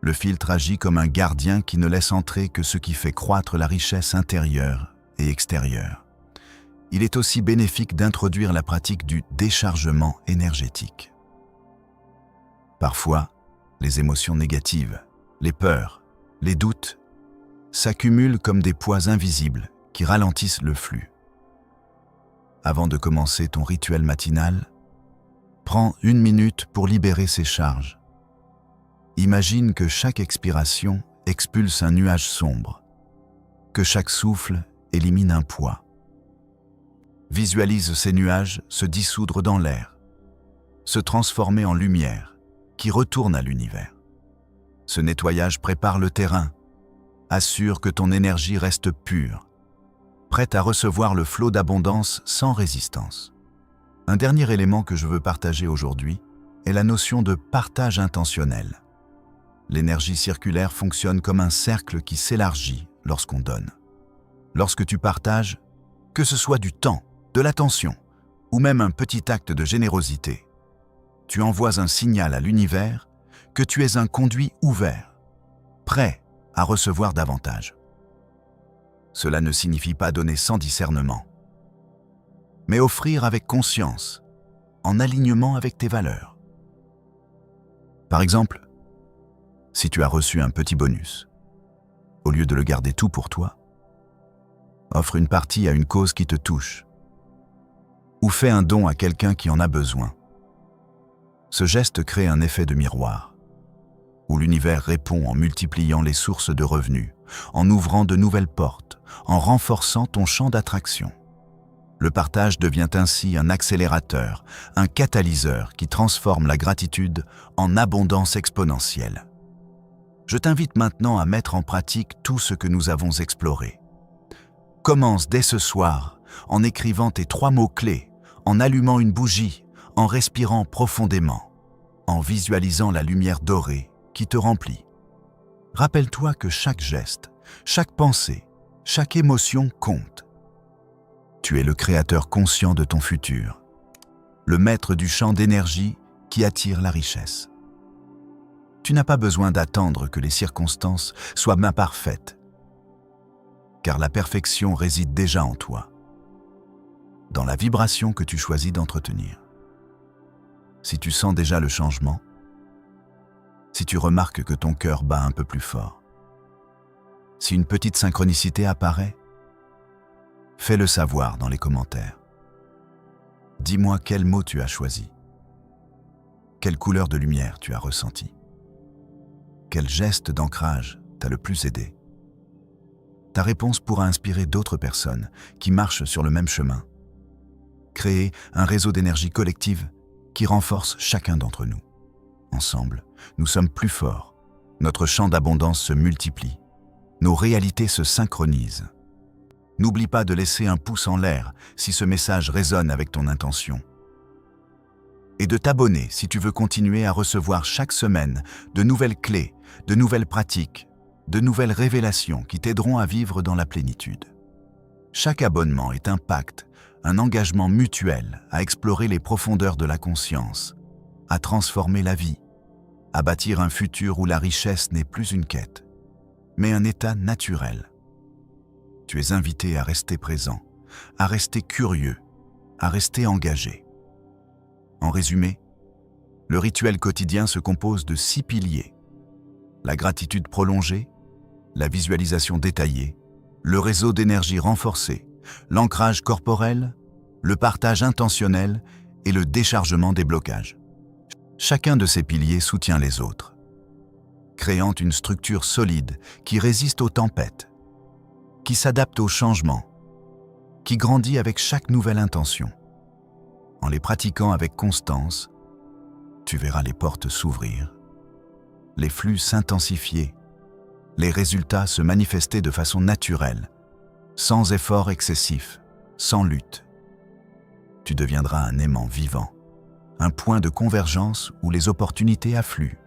Le filtre agit comme un gardien qui ne laisse entrer que ce qui fait croître la richesse intérieure et extérieure. Il est aussi bénéfique d'introduire la pratique du déchargement énergétique. Parfois, les émotions négatives, les peurs, les doutes s'accumulent comme des poids invisibles qui ralentissent le flux. Avant de commencer ton rituel matinal, prends 1 minute pour libérer ces charges. Imagine que chaque expiration expulse un nuage sombre, que chaque souffle élimine un poids. Visualise ces nuages se dissoudre dans l'air, se transformer en lumière qui retourne à l'univers. Ce nettoyage prépare le terrain, assure que ton énergie reste pure, prête à recevoir le flot d'abondance sans résistance. Un dernier élément que je veux partager aujourd'hui est la notion de partage intentionnel. L'énergie circulaire fonctionne comme un cercle qui s'élargit lorsqu'on donne. Lorsque tu partages, que ce soit du temps, de l'attention ou même un petit acte de générosité, tu envoies un signal à l'univers que tu es un conduit ouvert, prêt à recevoir davantage. Cela ne signifie pas donner sans discernement, mais offrir avec conscience, en alignement avec tes valeurs. Par exemple, si tu as reçu un petit bonus, au lieu de le garder tout pour toi, offre une partie à une cause qui te touche, ou fais un don à quelqu'un qui en a besoin. Ce geste crée un effet de miroir, où l'univers répond en multipliant les sources de revenus, en ouvrant de nouvelles portes, en renforçant ton champ d'attraction. Le partage devient ainsi un accélérateur, un catalyseur qui transforme la gratitude en abondance exponentielle. Je t'invite maintenant à mettre en pratique tout ce que nous avons exploré. Commence dès ce soir en écrivant tes 3 mots-clés, en allumant une bougie, en respirant profondément, en visualisant la lumière dorée qui te remplit. Rappelle-toi que chaque geste, chaque pensée, chaque émotion compte. Tu es le créateur conscient de ton futur, le maître du champ d'énergie qui attire la richesse. Tu n'as pas besoin d'attendre que les circonstances soient bien parfaites, car la perfection réside déjà en toi, dans la vibration que tu choisis d'entretenir. Si tu sens déjà le changement, si tu remarques que ton cœur bat un peu plus fort, si une petite synchronicité apparaît, fais-le savoir dans les commentaires. Dis-moi quel mot tu as choisi, quelle couleur de lumière tu as ressenti, quel geste d'ancrage t'a le plus aidé. Ta réponse pourra inspirer d'autres personnes qui marchent sur le même chemin. Créer un réseau d'énergie collective qui renforce chacun d'entre nous. Ensemble, nous sommes plus forts, notre champ d'abondance se multiplie, nos réalités se synchronisent. N'oublie pas de laisser un pouce en l'air si ce message résonne avec ton intention. Et de t'abonner si tu veux continuer à recevoir chaque semaine de nouvelles clés, de nouvelles pratiques, de nouvelles révélations qui t'aideront à vivre dans la plénitude. Chaque abonnement est un pacte, un engagement mutuel à explorer les profondeurs de la conscience, à transformer la vie, à bâtir un futur où la richesse n'est plus une quête, mais un état naturel. Tu es invité à rester présent, à rester curieux, à rester engagé. En résumé, le rituel quotidien se compose de 6 piliers. La gratitude prolongée, la visualisation détaillée, le réseau d'énergie renforcé, l'ancrage corporel, le partage intentionnel et le déchargement des blocages. Chacun de ces piliers soutient les autres, créant une structure solide qui résiste aux tempêtes, qui s'adapte aux changements, qui grandit avec chaque nouvelle intention. En les pratiquant avec constance, tu verras les portes s'ouvrir, les flux s'intensifier, les résultats se manifester de façon naturelle, sans effort excessif, sans lutte. Tu deviendras un aimant vivant, un point de convergence où les opportunités affluent,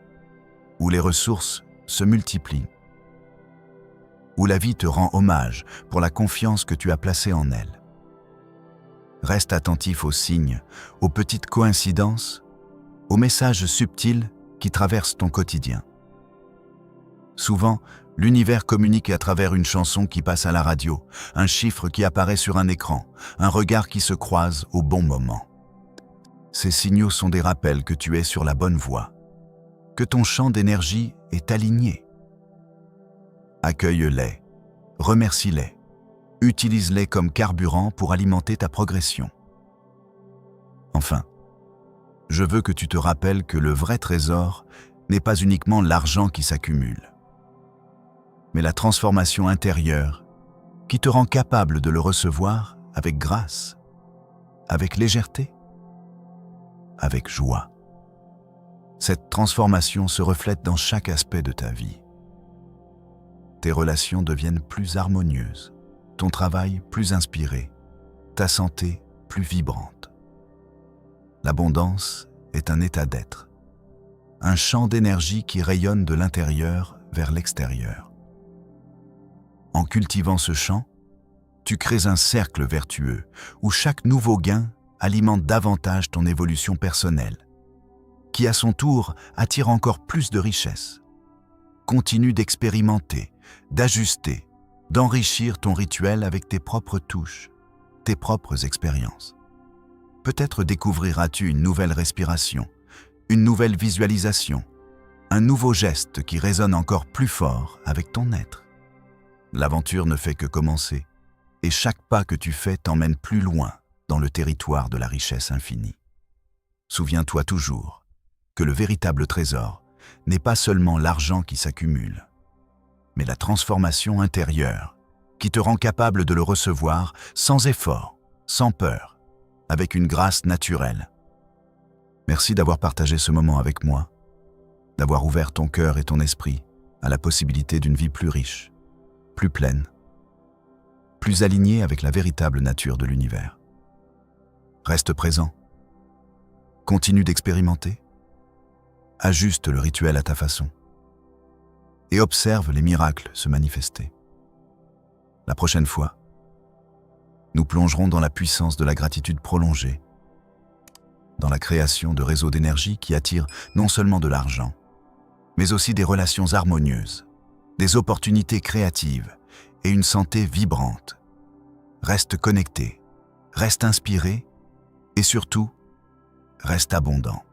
où les ressources se multiplient, où la vie te rend hommage pour la confiance que tu as placée en elle. Reste attentif aux signes, aux petites coïncidences, aux messages subtils qui traversent ton quotidien. Souvent, l'univers communique à travers une chanson qui passe à la radio, un chiffre qui apparaît sur un écran, un regard qui se croise au bon moment. Ces signaux sont des rappels que tu es sur la bonne voie, que ton champ d'énergie est aligné. Accueille-les, remercie-les, utilise-les comme carburant pour alimenter ta progression. Enfin, je veux que tu te rappelles que le vrai trésor n'est pas uniquement l'argent qui s'accumule, mais la transformation intérieure qui te rend capable de le recevoir avec grâce, avec légèreté, avec joie. Cette transformation se reflète dans chaque aspect de ta vie. Tes relations deviennent plus harmonieuses, ton travail plus inspiré, ta santé plus vibrante. L'abondance est un état d'être, un champ d'énergie qui rayonne de l'intérieur vers l'extérieur. En cultivant ce champ, tu crées un cercle vertueux où chaque nouveau gain alimente davantage ton évolution personnelle, qui à son tour attire encore plus de richesses. Continue d'expérimenter, d'ajuster, d'enrichir ton rituel avec tes propres touches, tes propres expériences. Peut-être découvriras-tu une nouvelle respiration, une nouvelle visualisation, un nouveau geste qui résonne encore plus fort avec ton être. L'aventure ne fait que commencer, et chaque pas que tu fais t'emmène plus loin dans le territoire de la richesse infinie. Souviens-toi toujours que le véritable trésor n'est pas seulement l'argent qui s'accumule, mais la transformation intérieure qui te rend capable de le recevoir sans effort, sans peur, avec une grâce naturelle. Merci d'avoir partagé ce moment avec moi, d'avoir ouvert ton cœur et ton esprit à la possibilité d'une vie plus riche, plus pleine, plus alignée avec la véritable nature de l'univers. Reste présent, continue d'expérimenter, ajuste le rituel à ta façon et observe les miracles se manifester. La prochaine fois, nous plongerons dans la puissance de la gratitude prolongée, dans la création de réseaux d'énergie qui attirent non seulement de l'argent, mais aussi des relations harmonieuses, des opportunités créatives et une santé vibrante. Reste connecté, reste inspiré et surtout, reste abondant.